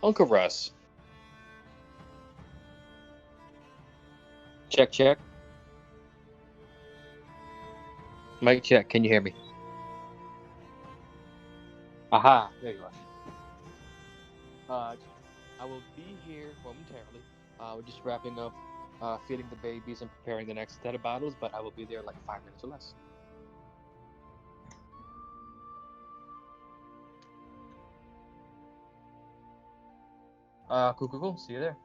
Uncle Russ. Check, check. Mic check. Can you hear me? Aha, there you are. I will be here momentarily. We're just wrapping up, feeding the babies and preparing the next set of bottles, but I will be there like 5 minutes or less. Cool. See you there.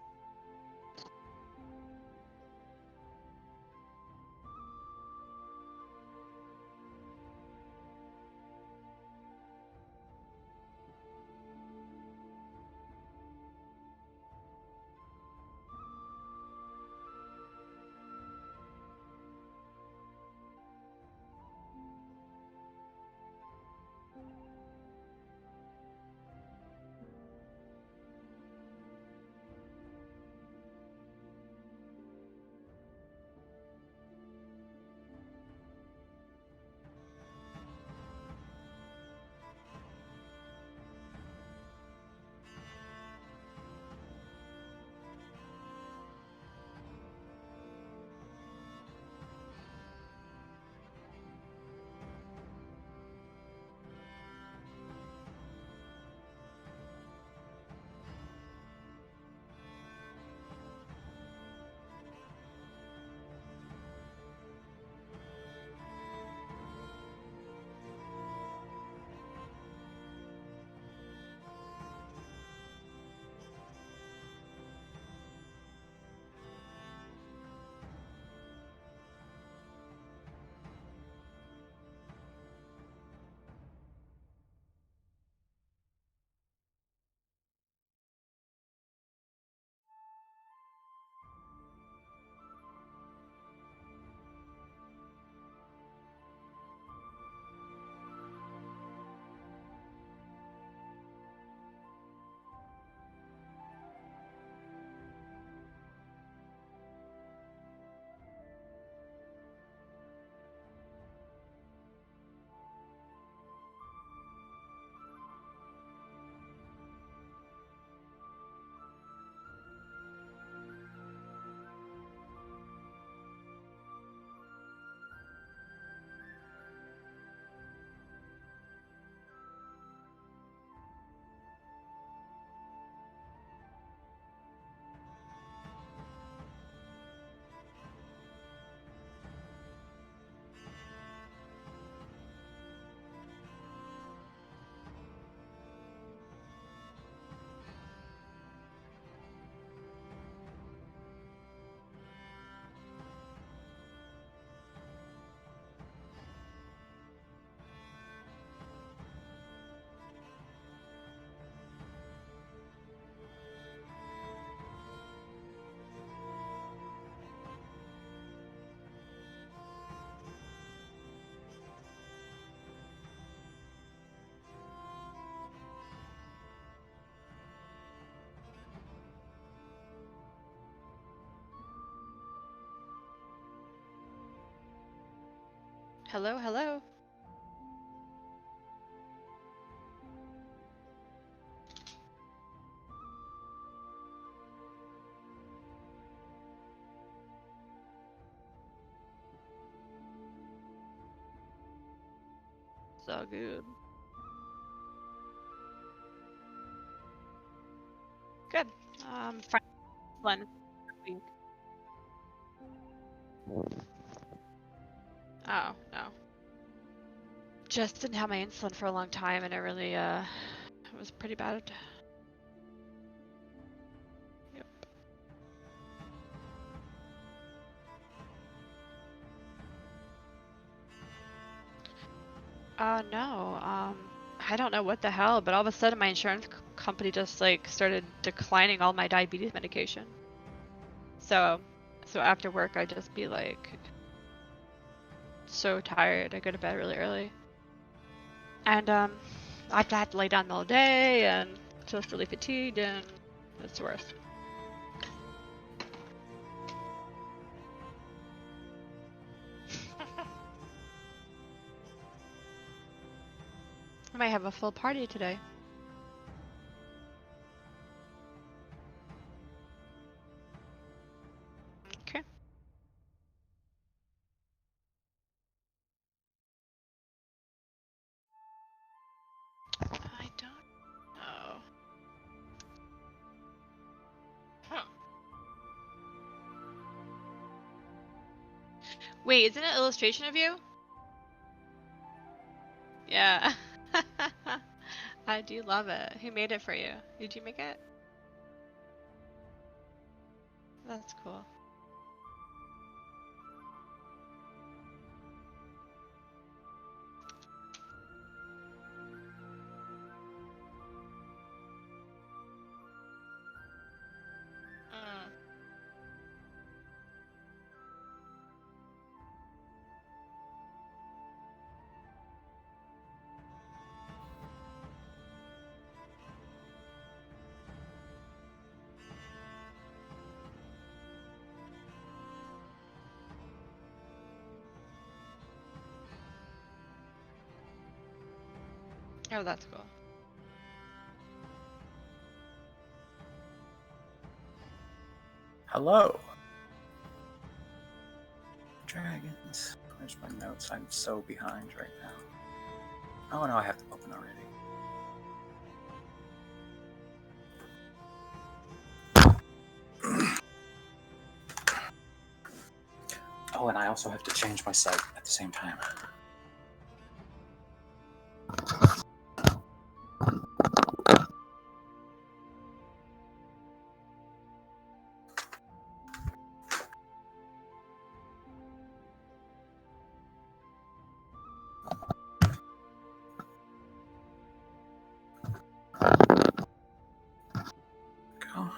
Hello, hello. It's all good. Good. Fun week. Oh, no. Just didn't have my insulin for a long time and it really, it was pretty bad. Yep. No. I don't know what the hell, but all of a sudden my insurance company just like started declining all my diabetes medication. So after work I'd just be like so tired. I go to bed really early. And I've had to lay down all day and just really fatigued and it's the worst. I might have a full party today. Wait, isn't it an illustration of you? Yeah. I do love it. Who made it for you? Did you make it? That's cool. Mm. Oh, that's cool. Hello. Dragons. Where's my notes? I'm so behind right now. Oh no, I have them open already. Oh, and I also have to change my site at the same time. Go.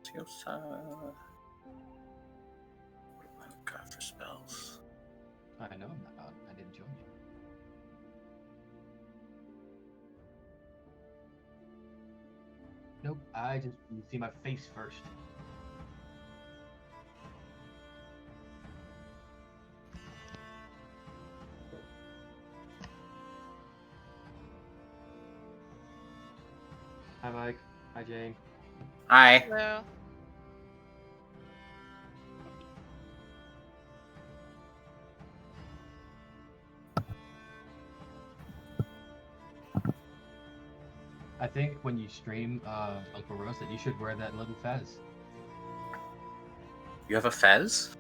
Tiosa. What do I got for spells? I know I'm not. I didn't join you. Nope. I just you see my face first. Hi, Mike. Hi, Jane. Hi. Hello. I think when you stream Uncle Russ that you should wear that little fez. You have a fez?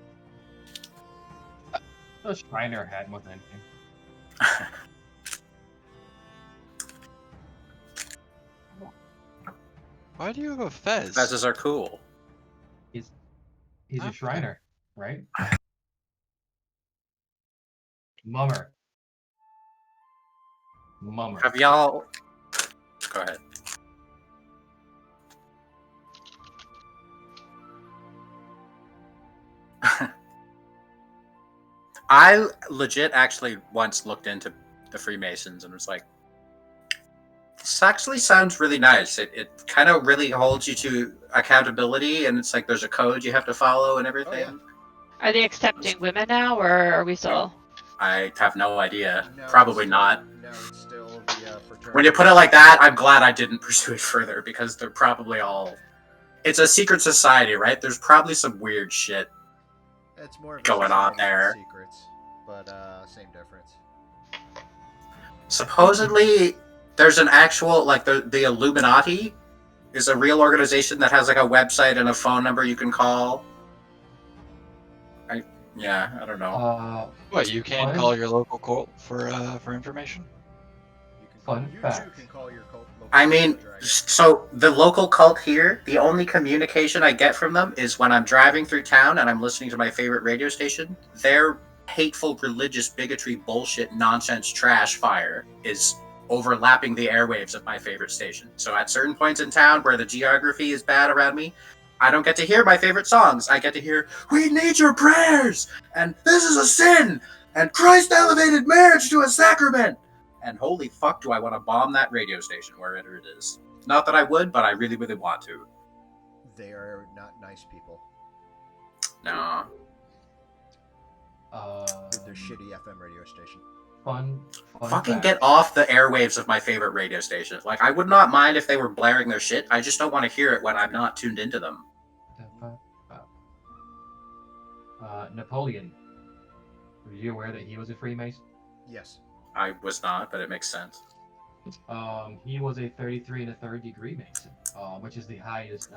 A Shriner hat more than anything. Why do you have a fez? Fezes are cool. He's a Okay. Shriner, right? Mummer. Have y'all... Go ahead. I legit actually once looked into the Freemasons and was like, this actually sounds really nice. It kind of really holds you to accountability, and it's like there's a code you have to follow and everything. Oh, Are they accepting women now, or are we still? I have no idea. No, Probably it's not. No, it's still the fraternity. When you put it like that, I'm glad I didn't pursue it further, because they're probably all... It's a secret society, right? There's probably some weird shit It's more of a going on society there. with secrets, but same difference. Supposedly, there's an actual, like, the Illuminati is a real organization that has, like, a website and a phone number you can call. I don't know. What, you can't call your local cult for information? Fun You fact. can call your cult local I mean, dragon. so the local cult here, the only communication I get from them is when I'm driving through town and I'm listening to my favorite radio station. Their hateful religious bigotry bullshit nonsense trash fire is overlapping the airwaves of my favorite station. So at certain points in town where the geography is bad around me, I don't get to hear my favorite songs. I get to hear, "We need your prayers!" and "This is a sin!" and "Christ elevated marriage to a sacrament!" And holy fuck, do I want to bomb that radio station wherever it is. Not that I would, but I really, really want to. They are not nice people No. with their shitty FM radio station. Fun Fucking fact. get off the airwaves of my favorite radio station. Like, I would not mind if they were blaring their shit. I just don't want to hear it when I'm not tuned into them. Napoleon. Were you aware that he was a Freemason? Yes. I was not, but it makes sense. He was a 33 and a third degree Mason, which is the highest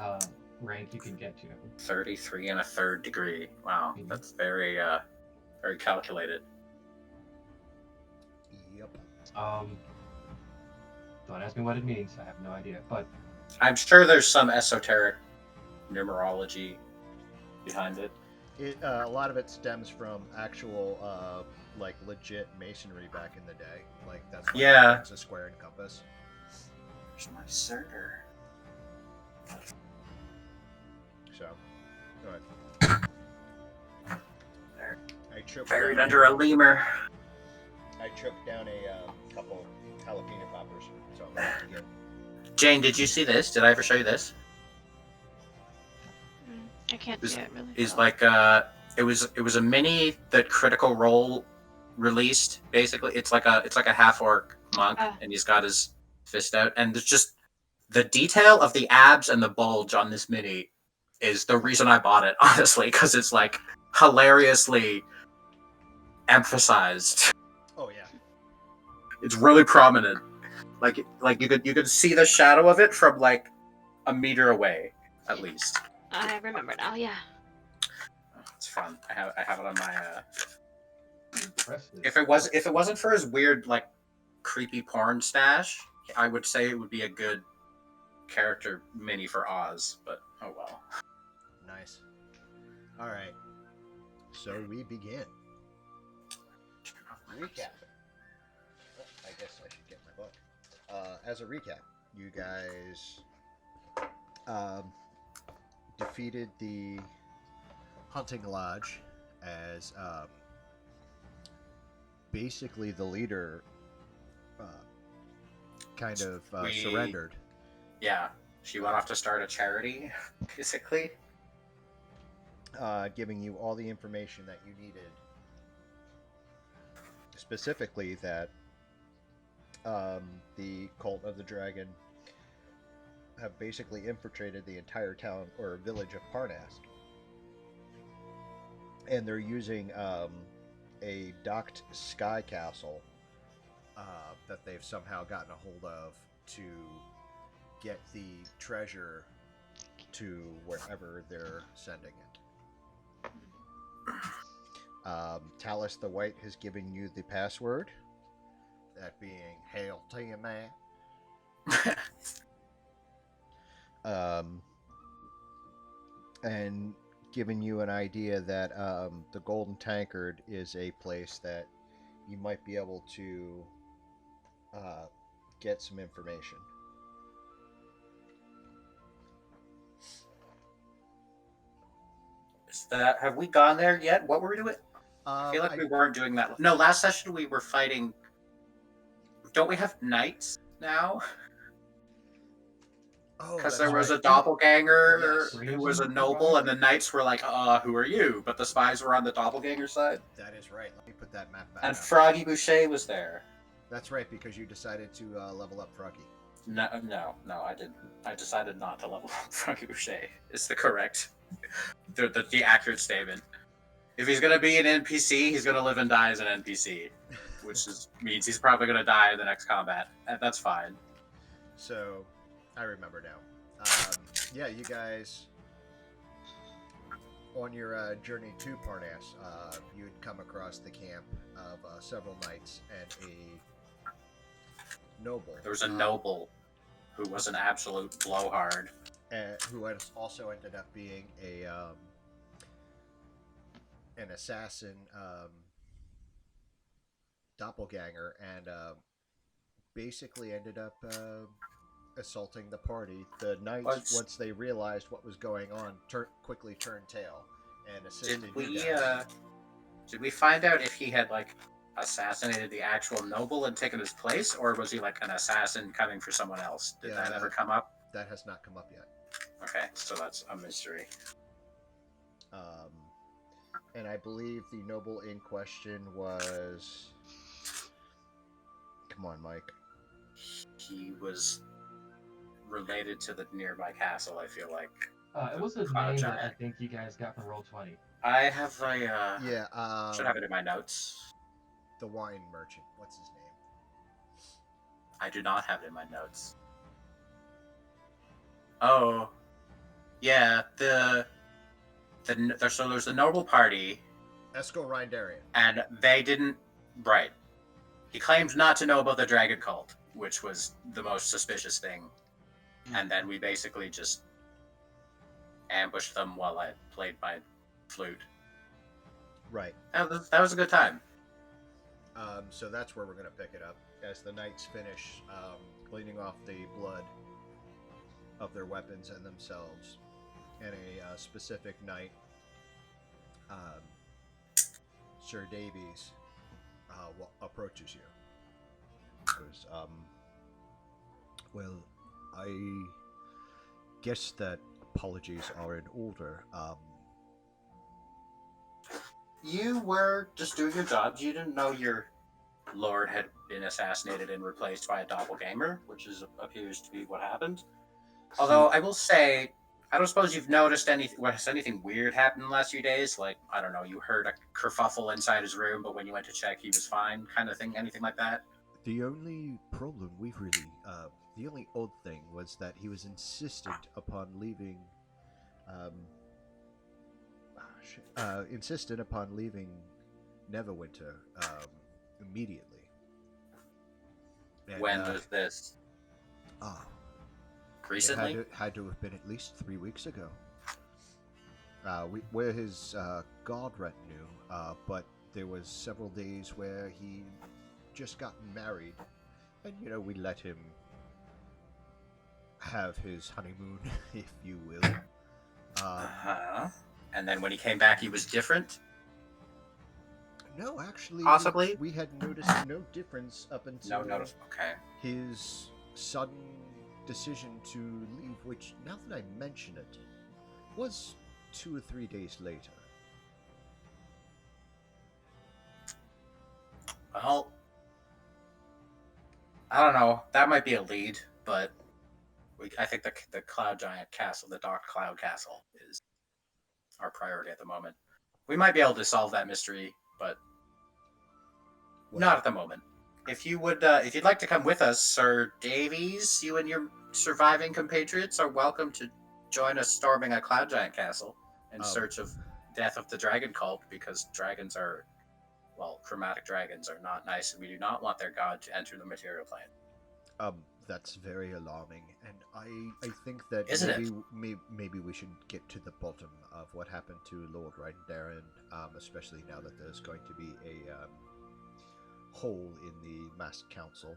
rank you can get to. 33 and a third degree. Wow, Mhm. that's very very calculated. Yep. Don't ask me what it means. I have no idea. But I'm sure there's some esoteric numerology behind it. A lot of it stems from actual, like legit masonry back in the day. Like that's why Yeah. it's a square and compass. Where's my Surtur? So, go ahead. There. I choked Buried down under a lemur. I choked down a couple jalapeno poppers, so I'm ready to get. Jane, did you see this? Did I ever show you this? I can't see it really. Is well. like it was a mini that Critical Role released. Basically, it's like a half orc monk, and he's got his fist out, and there's just the detail of the abs and the bulge on this mini is the reason I bought it, honestly, because it's like hilariously emphasized. Oh yeah. It's really prominent. Like you could see the shadow of it from like a meter away, at least. I remember now. Yeah. It's fun. I have it on my. impressive. If it wasn't for his weird like creepy porn stash, I would say it would be a good character mini for Oz. But oh well. Nice. All right. So we begin. Recap. Oh, I guess I should get my book. As a recap, you guys defeated the hunting lodge as basically the leader kind of surrendered. Yeah, she went off to start a charity, basically. Giving you all the information that you needed. Specifically, that the Cult of the Dragon have basically infiltrated the entire town or village of Parnask. And they're using a docked sky castle that they've somehow gotten a hold of to get the treasure to wherever they're sending it. Talus the White has given you the password, that being "Hail to you, man." And given you an idea that the Golden Tankard is a place that you might be able to get some information. Have we gone there yet? What were we doing? I feel like we weren't doing that. No, last session we were fighting. Don't we have knights now? Because there was a doppelganger who was a noble, and the knights were like, who are you? But the spies were on the doppelganger side. That is right. Let me put that map back And up. Froggy Boucher was there. That's right, because you decided to level up Froggy. No, I didn't. I decided not to level up Froggy Boucher. It's the correct, the accurate statement. If he's gonna be an NPC, he's gonna live and die as an NPC, which means he's probably gonna die in the next combat, and that's fine. So, I remember now. Yeah, you guys, on your journey to Parnas, you had come across the camp of several knights and a noble. There was a noble who was an absolute blowhard, who had also ended up being an assassin doppelganger, and basically ended up assaulting the party. The knights, once they realized what was going on, quickly turned tail and assisted you guys. Did we find out if he had like assassinated the actual noble and taken his place, or was he like an assassin coming for someone else? Did that ever come up? That has not come up yet. Okay, so that's a mystery. And I believe the noble in question was... Come on, Mike. He was related to the nearby castle, I feel like. It was a name that I think you guys got from Roll20. I have a... should have it in my notes. The wine merchant. What's his name? I do not have it in my notes. Oh, yeah. So there's the noble party, Esco Rindarian. and they didn't. Right. He claimed not to know about the dragon cult, which was the most suspicious thing. And then we basically just ambushed them while I played my flute. Right. That was a good time. So that's where we're going to pick it up. As the knights finish cleaning off the blood of their weapons and themselves, and a specific knight, Sir Davies, approaches you. Goes, well, I guess that apologies are in order. You were just doing your job. You didn't know your lord had been assassinated and replaced by a doppelganger, which appears to be what happened. Although I will say, I don't suppose you've noticed anything weird happened in the last few days? Like, I don't know, you heard a kerfuffle inside his room, but when you went to check, he was fine, kind of thing. Anything like that? The only problem we've really, the only odd thing was that he was insistent upon leaving, Neverwinter, immediately. And, When was this? Recently? It had to have been at least 3 weeks ago. We're his guard retinue, but there was several days where he just gotten married, and we let him have his honeymoon, if you will. And then when he came back, he was different? No, actually, possibly we had noticed no difference up until okay. his sudden decision to leave, which, now that I mention it, was 2 or 3 days later. Well, I don't know. That might be a lead, but I think the Cloud Giant Castle, the Dark Cloud Castle, is our priority at the moment. We might be able to solve that mystery, but not at the moment. If you would, if you'd like to come with us, Sir Davies, you and your surviving compatriots are welcome to join us storming a Cloud Giant Castle in search of death of the dragon cult, because dragons are, well, chromatic dragons are not nice, and we do not want their god to enter the material plane. That's very alarming, and I think that maybe we should get to the bottom of what happened to Lord Rindarian, especially now that there's going to be a hole in the masked council.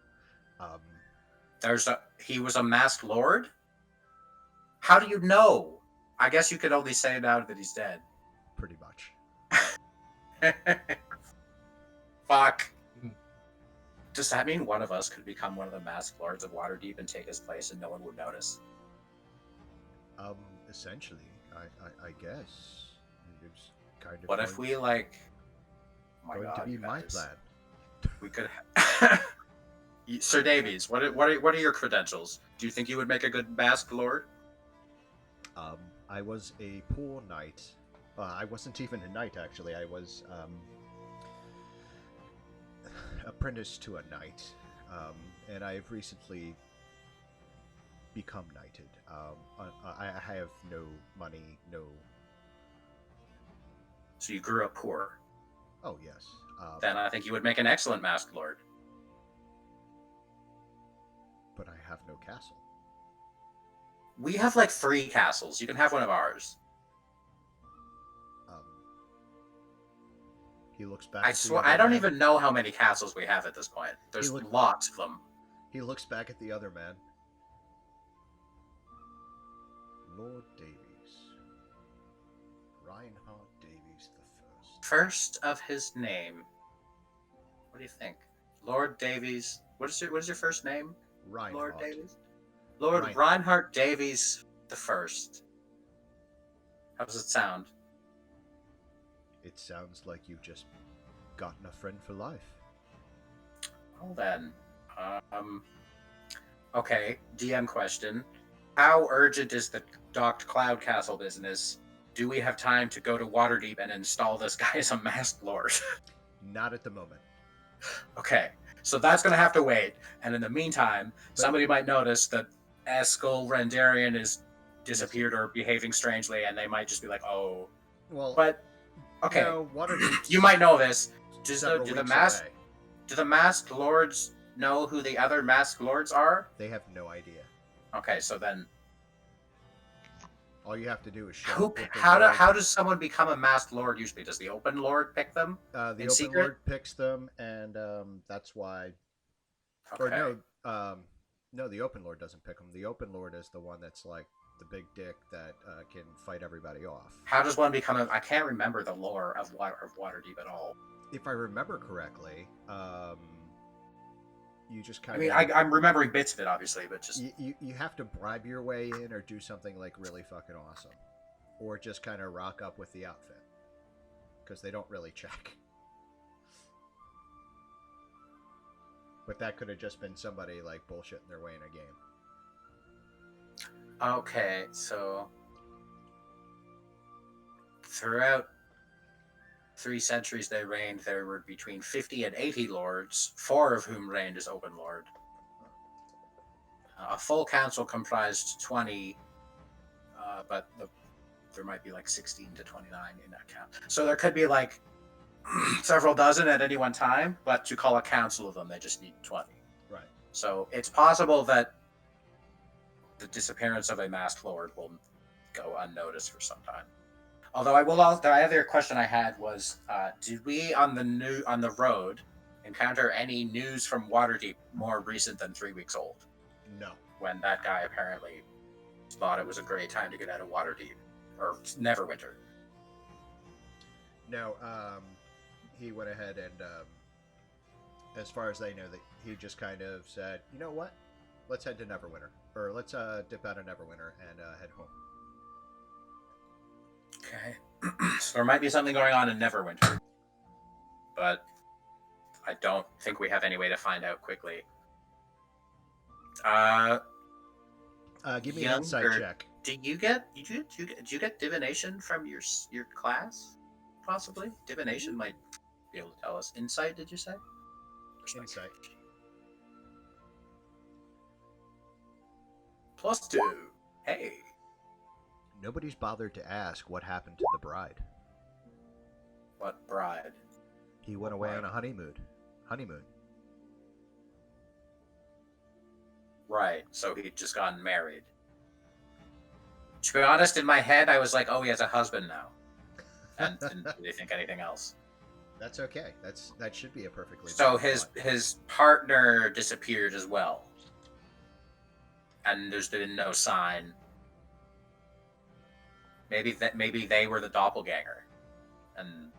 He was a masked lord? How do you know? I guess you could only say now that he's dead. Pretty much. Fuck. Does that mean one of us could become one of the masked lords of Waterdeep and take his place and no one would notice? Essentially, I guess. It's kind of what if we, like... Oh my God, to be my plan. We could... Sir Davies, what are your credentials? Do you think you would make a good masked lord? I was a poor knight. I wasn't even a knight, actually. I was, apprenticed to a knight, and I have recently become knighted. I have no money, no... So you grew up poor? Oh, yes. Then I think you would make an excellent masked lord. But I have no castle. We have like 3 castles. You can have one of ours. He looks back. I swear, I don't even know how many castles we have at this point. There's lots of them. He looks back at the other man. Lord Davies. Reinhard Davies the First of his name. What do you think? Lord Davies. What is your first name? Reinhard. Lord Davies? Lord Reinhard Davies the First. How does it sound? It sounds like you've just gotten a friend for life. Well then, okay, DM question. How urgent is the Docked Cloud Castle business? Do we have time to go to Waterdeep and install this guy as a masked lord? Not at the moment. Okay, So that's going to have to wait. And in the meantime, somebody might notice that Eskel Rendarian is disappeared or behaving strangely, and they might just be like, "Oh." Well, But okay, no, Waterdeep's you might know this. Do several the weeks masked away. do the masked lords know who the other masked lords are? They have no idea. Okay, so then All you have to do is show who? up with the How robe. does someone become a masked lord usually? Does the open lord pick them? The in Open secret? Lord picks them, and that's why. Okay. Or no, the Open Lord doesn't pick them. The Open Lord is the one that's like the big dick that can fight everybody off. How does one become a? I can't remember the lore of Waterdeep at all. If I remember correctly, you just kind I mean, of. I'm remembering bits of it, obviously, but just You have to bribe your way in or do something like really fucking awesome. Or just kind of rock up with the outfit. Because they don't really check. But that could have just been somebody like bullshitting their way in a game. okay. So throughout 3 centuries they reigned, there were between 50 and 80 lords, 4 of whom reigned as open lord. A full council comprised 20, but there might be like 16 to 29 in that count. So there could be like several dozen at any one time, but to call a council of them, they just need 20. Right. So it's possible that the disappearance of a masked lord will go unnoticed for some time. Although the other question I had was, did we on the road encounter any news from Waterdeep more recent than 3 weeks old? No. When that guy apparently thought it was a great time to get out of Waterdeep or Neverwinter. No, he went ahead and, as far as they know, that he just kind of said, you know what? Let's head to Neverwinter. Or let's dip out of Neverwinter and head home. Okay. So there might be something going on in Neverwinter. But I don't think we have any way to find out quickly. Give me an insight check. Did you get divination from your class? Possibly. Divination might be able to tell us. Insight, did you say? Insight. +2. Hey. Nobody's bothered to ask what happened to the bride. What bride? He went away on a honeymoon. Right, so he'd just gotten married. To be honest, in my head, I was like, oh, he has a husband now. And didn't really think anything else. That's okay. That should be a perfectly. So his partner disappeared as well. And there's been no sign. Maybe they were the doppelganger. And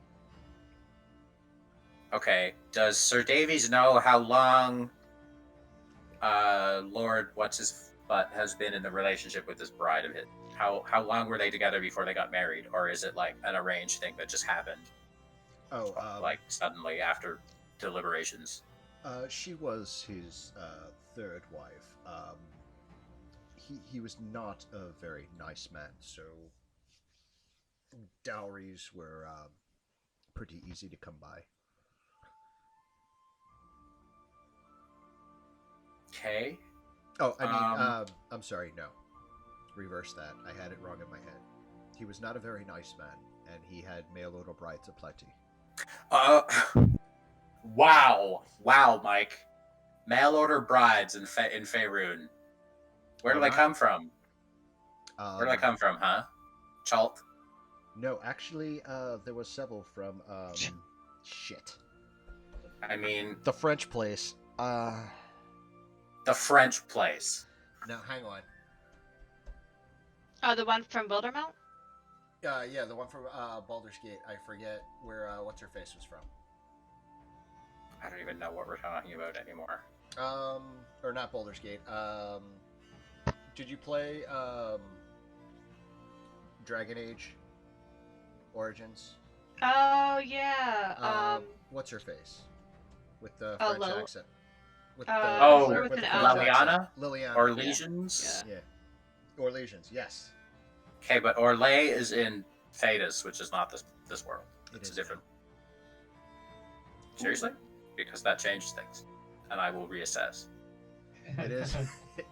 okay, does Sir Davies know how long Lord What's-His-Butt has been in the relationship with this bride of his? How long were they together before they got married, or is it like an arranged thing that just happened? Oh, like suddenly after deliberations. She was his third wife. He was not a very nice man, so dowries were pretty easy to come by. Okay. Oh, I mean, I'm sorry, no. Reverse that. I had it wrong in my head. He was not a very nice man, and he had mail order brides aplenty. Wow, Mike. Mail order brides in Faerun. Where do they come from? Where do they come from, huh? Chalt? No, actually, there was several from, shit. I mean... The French place. The French place. No, hang on. Oh, the one from Wildermount? Yeah, the one from Baldur's Gate. I forget where What's-Her-Face was from. I don't even know what we're talking about anymore. Or not Baldur's Gate. Did you play Dragon Age Origins? Oh yeah. What's-Her-Face? With the French accent. With with an L. Liliana? Or Legions? Yeah. Or Legions, yes. Okay, but Orlais is in Thedas, which is not this world. It's different. Seriously? Because that changed things. and I will reassess. It is.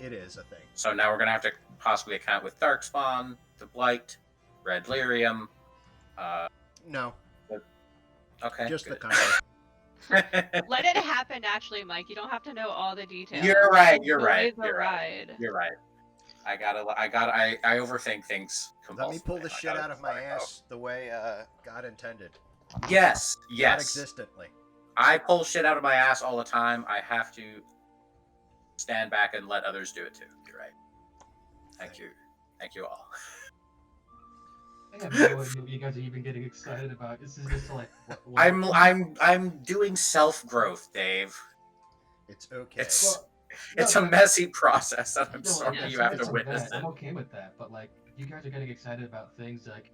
It is a thing. So now we're gonna have to possibly account with Darkspawn, the Blight, Red Lyrium. No, Okay, just the good. country. Let it happen naturally, Mike. You don't have to know all the details. You're right. Enjoy the ride. You're right. I overthink things compulsively. Let me pull the shit out of my ass the way God intended. Yes. Not existently. I pull shit out of my ass all the time. I have to stand back and let others do it too. You're right. Thank you all. I have no idea what you guys are even getting excited about. This is just like I'm doing self growth, Dave. It's okay. It's a messy process, and I'm No, sorry like, you have to aside from witness that, it. I'm okay with that, but like, you guys are getting excited about things like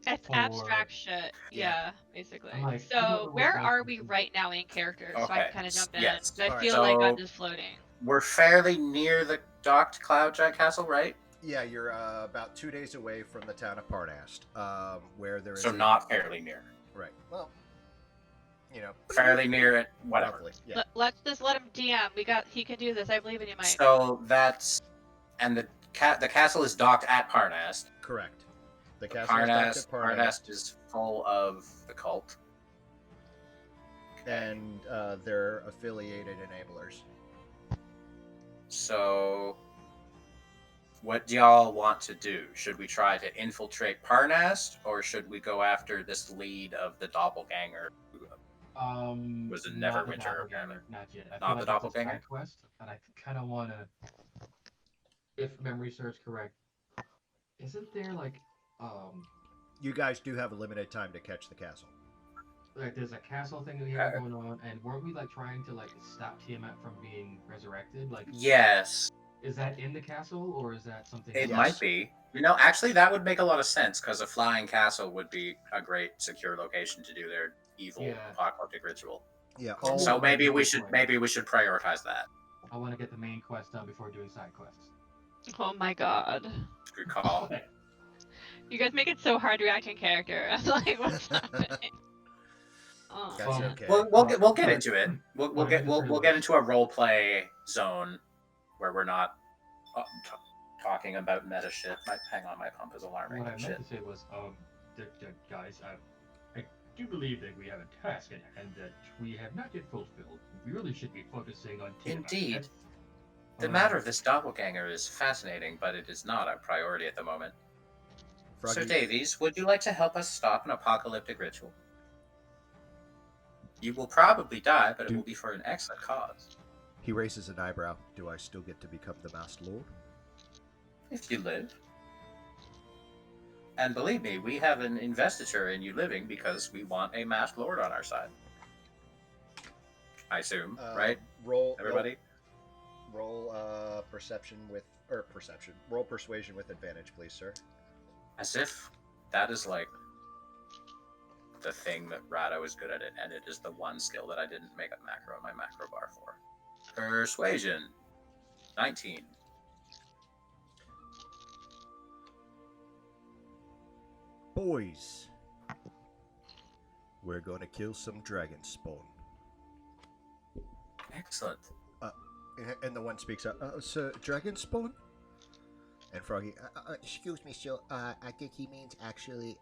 It's for- abstract shit. Yeah, basically. I'm like, I So don't know where what are makes we it- right now in character? So I Okay, can kind of jump in. yes. 'Cause I Alright, feel like I'm so- just floating. We're fairly near the docked Cloud Giant Castle, right? Yeah, you're about 2 days away from the town of Parnast, where there is. So not fairly near. Right. Well, you know. Fairly near it, whatever. Roughly, yeah. Let's just let him DM. He can do this. I believe in you, Mike. So that's and the castle is docked at Parnast. Correct. The castle is docked at Parnast, Parnast is full of the cult. and their affiliated enablers. So, what do y'all want to do? Should we try to infiltrate Parnast, or should we go after this lead of the doppelganger? Was it not the Neverwinter, doppelganger, apparently? not yet. I Not feel the like that's a doppelganger? side quest, and I kind of want to, if memory serves correct, isn't there like You guys do have a limited time to catch the castle. like there's a castle thing that we have going on, and weren't we like trying to like stop Tiamat from being resurrected? Like, Yes, is that in the castle or is that something? it else? might be. You know, actually, that would make a lot of sense because a flying castle would be a great secure location to do their evil Yeah. apocalyptic ritual. Yeah. Cool. So maybe we Good should point. prioritize that. I want to get the main quest done before doing side quests. Oh my god. Good call. You guys make it so hard to react in character. I'm like, what's happening? Oh. That's okay. We'll get into it. We'll Well, get I we'll just we'll heard get this. into a role play zone where we're not talking about meta shit. Hang on, my pump is alarming. What I meant Shit. to say was, guys, I do believe that we have a task at hand that we have not yet fulfilled. We really should be focusing on Tiamat. Indeed. The Um, matter of this doppelganger is fascinating, but it is not our priority at the moment. So, Froggy, Davies, would you like to help us stop an apocalyptic ritual? You will probably die, but it will be for an excellent cause. he raises an eyebrow. Do I still get to become the Masked Lord? If you live. And believe me, we have an investiture in you living because we want a masked lord on our side. I assume, right? Roll Everybody? Roll perception with perception. Roll persuasion with advantage, please, sir. As if that is like the thing that Rado is good at it, and it is the one skill that I didn't make a macro in my macro bar for. Persuasion. 19. Boys, we're gonna kill some dragon spawn. Excellent. And the one speaks up. Sir, dragon spawn? And Froggy, excuse me, sir. I think he means actually,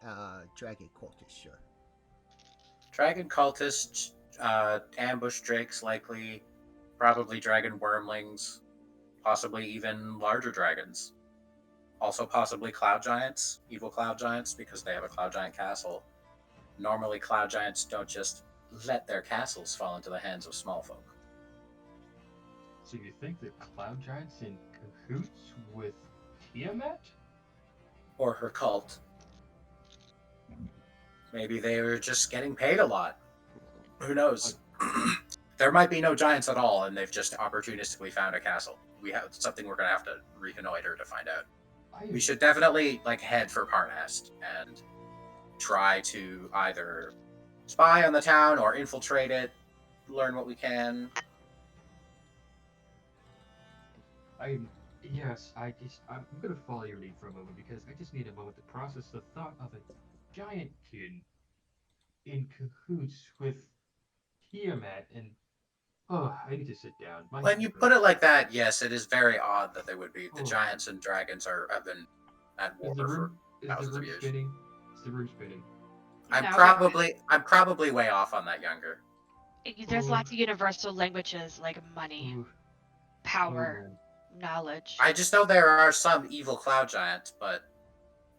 dragon cultist, sir. Dragon cultists, ambush drakes likely, probably dragon wormlings, possibly even larger dragons. Also possibly cloud giants, evil cloud giants, because they have a cloud giant castle. Normally cloud giants don't just let their castles fall into the hands of small folk. So you think that Cloud Giant's in cahoots with Tiamat? Or her cult. Maybe they were just getting paid a lot. Who knows? There might be no giants at all, and they've just opportunistically found a castle. We have something we're gonna have to reconnoiter to find out. We should definitely head for Parnast and try to either spy on the town or infiltrate it, learn what we can. I'm gonna follow your lead for a moment because I just need a moment to process the thought of a giantkin in cahoots with Tiamat and Oh, I need to sit down. My When you head put it hurts. like that, yes, it is very odd that they would be. The Oh. giants and dragons have been at war Is the for room is the thousands of room years. spinning? Is the room spinning? I'm No, probably way off on that, Younger. there's Oh, lots of universal languages like money, oh, oh power, man. knowledge. I just know there are some evil cloud giants, but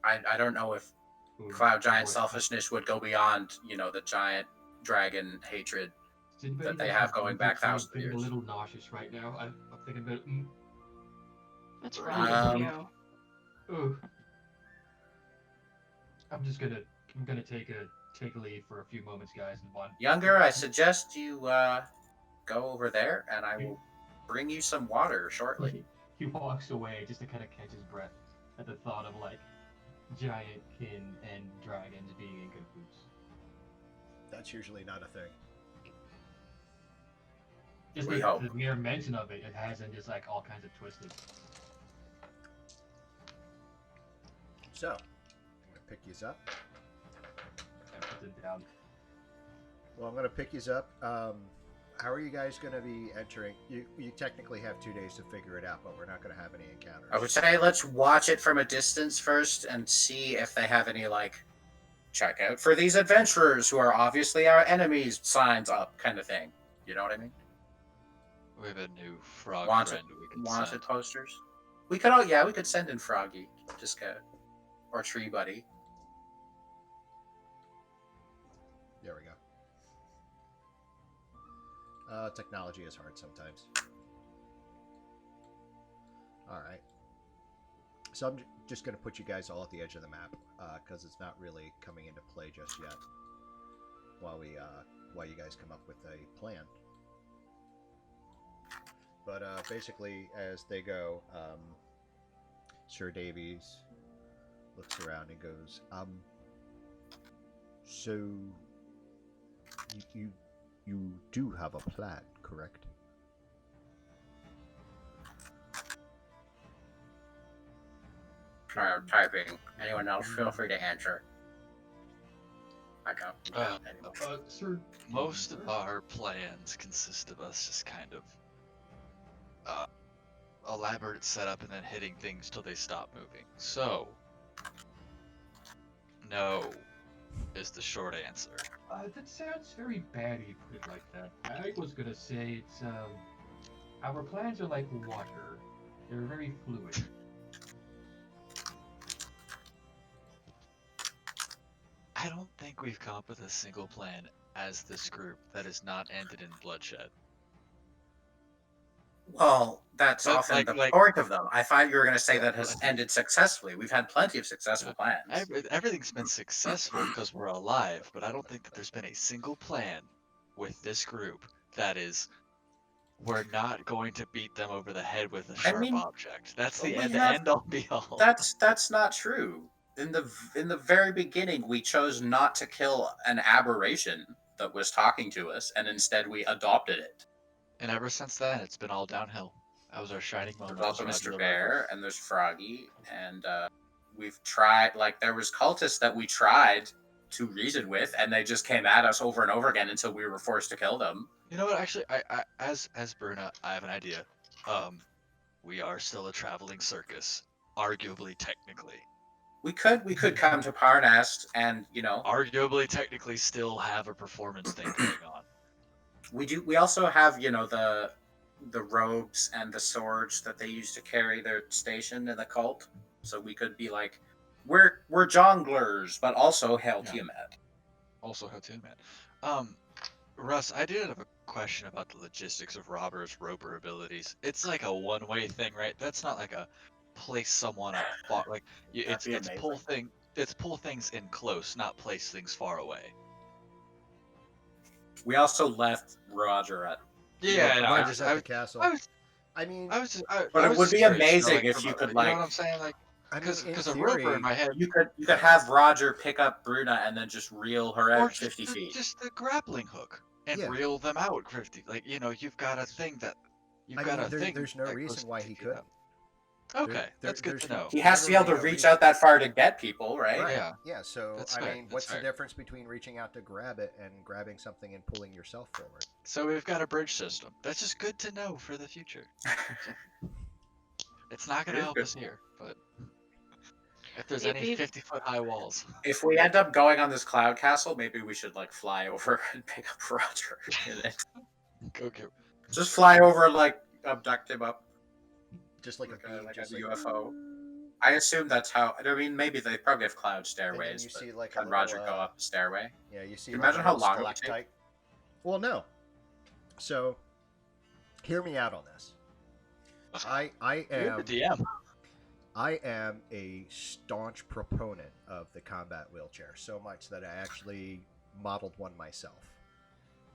I don't know if Oh, cloud giant boy. selfishness would go beyond, the giant dragon hatred Does anybody that they have have some going back Weetabix? I'm thousands of feeling a years. little nauseous right now. I'm thinking about. What's wrong with you? Oh, I'm gonna take a leave for a few moments, guys, and one. Younger, I suggest you go over there, and I will bring you some water shortly. He walks away just to kind of catch his breath at the thought of like giant kin and dragons being in cahoots. That's usually not a thing. Just We the, hope. the mere mention of it, it has him just like all kinds of twisted. So, I'm gonna pick you up. And puts it down. Well, I'm gonna pick you up. How are you guys gonna be entering? You technically have 2 days to figure it out, but we're not gonna have any encounters. I would say let's watch it from a distance first and see if they have any, check out for these adventurers who are obviously our enemies signs up kind of thing. You know what I mean? We have a new frog Wanted, friend we can wanted send. posters. We could send in Froggy, just go, or Tree Buddy. There we go. Technology is hard sometimes. Alright. So I'm just going to put you guys all at the edge of the map, because it's not really coming into play just yet. While you guys come up with a plan. But basically, as they go, Sir Davies looks around and goes, so you do have a plan, correct? Sorry, I'm typing. Anyone else, feel free to answer. I don't. Anymore. Sir. Most of our plans consist of us just kind of elaborate setup and then hitting things till they stop moving. So, no is the short answer. That sounds very bad if you put it like that. I was gonna say it's our plans are like water. They're very fluid. I don't think we've come up with a single plan as this group that has not ended in bloodshed. Well, that's But, often like- the like- point of them. I thought you were going to say Yeah, that has like- ended successfully. We've had plenty of successful plans. Everything's been successful because we're alive, but I don't think that there's been a single plan with this group that is, we're not going to beat them over the head with a sharp object. That's the we end, have- end all be all. That's not true. In the very beginning, we chose not to kill an aberration that was talking to us, and instead we adopted it. And ever since then, it's been all downhill. That was our shining moment. There's also was Mr. Roger Bear, and there's Froggy, and we've tried, there was cultists that we tried to reason with, and they just came at us over and over again until we were forced to kill them. You know what? Actually, as Bruna, I have an idea. We are still a traveling circus, arguably, technically. We could come to Parnast, and Arguably, technically, still have a performance thing going on. we also have the robes and the swords that they use to carry their station in the cult. So we could be like, we're jonglers, but also Hail Tiamat. Also, how to man. Russ, I did have a question about the logistics of Robber's roper abilities. It's like a one-way thing, right? That's not like a place someone up far. Like it's amazing. pull thing. It's pull things in close, not place things far away. We also left Roger at. Yeah, no, Roger's at the castle. I mean, But it would be amazing if you could, you know what I'm saying, like, I mean, in because a theory, roper in my head, You could have Roger pick up Bruna and then just reel her or out 50 feet. just the grappling hook and Yeah. reel them out 50. Like, you've got a thing that there's no reason why he couldn't. Okay, that's good there's to know. He has to be able never to been a reach reason- out that far to get people, right? Right. Yeah. Yeah. So That's I fair, mean, that's what's fair. the difference between reaching out to grab it and grabbing something and pulling yourself forward? So we've got a bridge system. That's just good to know for the future. It's not going It to is help good. us here, but if there's You- any you- 50-foot high walls. If we end up going on this cloud castle, maybe we should like fly over and pick up Roger in it. Okay. Just fly over and like abduct him up Just like a beam, like just a like UFO. I assume that's how. I mean, maybe they probably have cloud And stairways, then you but see like a can little, Roger go up the stairway? Yeah, you see Can you like imagine a how little long it would take? stalactite. Well, no. So, hear me out on this. I You're the am DM. I am a staunch proponent of the combat wheelchair, so much that I actually modeled one myself.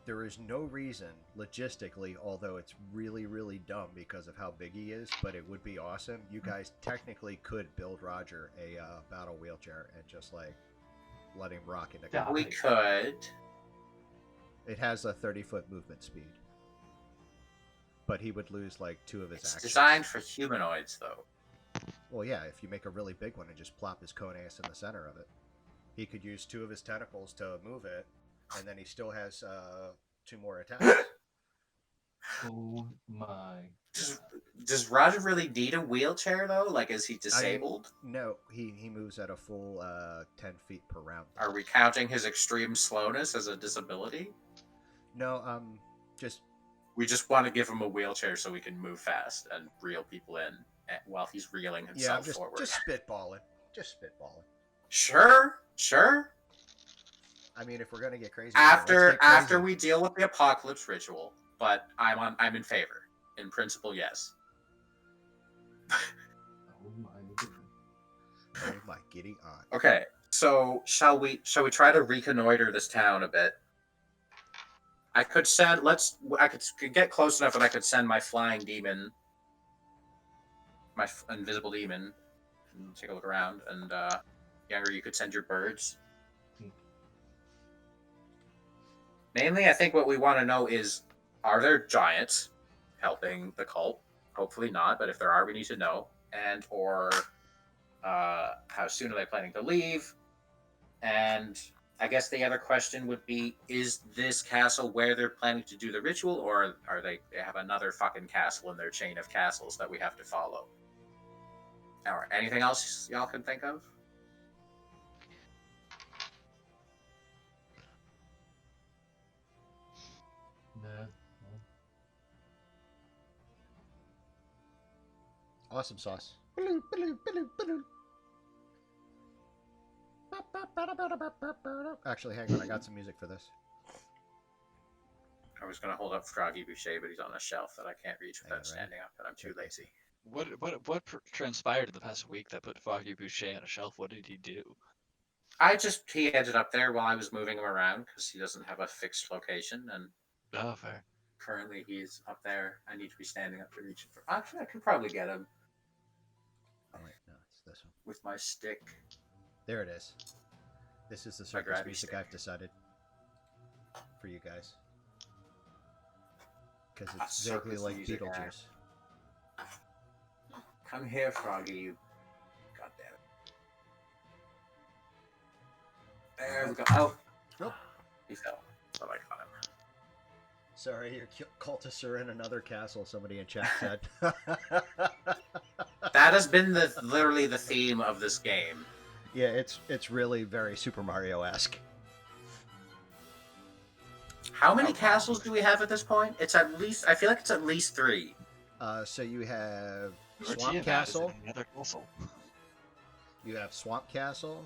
There is no reason, logistically, although it's really, really dumb because of how big he is, but it would be awesome. You guys technically could build Roger a battle wheelchair and just like let him rock into Yeah, combat. We could. It has a 30-foot movement speed, but he would lose like 2 of his It's actions. designed for humanoids, though. Well, yeah, if you make a really big one and just plop his cone ass in the center of it, he could use 2 of his tentacles to move it, and then he still has 2 more attacks. Oh my. Does Roger really need a wheelchair though? Like, is he disabled? No, he moves at a full 10 feet per round. Are we counting his extreme slowness as a disability? No, just We just want to give him a wheelchair so we can move fast and reel people in while he's reeling yeah, himself I'm just forward. just spitballing, just spitballing. Sure. I mean, if we're gonna get crazy, After let's get crazy. we deal with the apocalypse ritual, but I'm in favor. In principle, yes. Oh my goodness. Oh my giddy aunt. Okay, so shall we try to reconnoiter this town a bit? I could get close enough that I could send my flying demon, my invisible demon, and take a look around. And Younger, you could send your birds. Mainly, I think what we want to know is, are there giants helping the cult? Hopefully not, but if there are, we need to know. And or how soon are they planning to leave? And I guess the other question would be, is this castle where they're planning to do the ritual, or are they have another fucking castle in their chain of castles that we have to follow? Or anything else y'all can think of? Nah. Awesome sauce. Actually, hang on, I got some music for this. I was going to hold up Froggy Boucher, but he's on a shelf that I can't reach Hang on, without right? standing up, and I'm too lazy. What transpired in the past week that put Foggy Boucher on a shelf? What did he do? He ended up there while I was moving him around because he doesn't have a fixed location, and Oh, fair. currently he's up there. I need to be standing up to reach him. Actually, I could probably get him Oh wait, no, it's this one. with my stick. There it is. This is the My circus grabby music stick. I've decided for you guys. Because Ah, it's vaguely circus like music, Beetlejuice. Come here, Froggy, you. God damn it. There we go. Oh. Nope. He fell. But I got him. Sorry, your cultists are in another castle, somebody in chat said. That has been literally the theme of this game. Yeah, it's really very Super Mario-esque. How many castles do we have at this point? I feel like it's at least 3. So you have Or Swamp Tiamat is Castle. in another castle. You have Swamp Castle.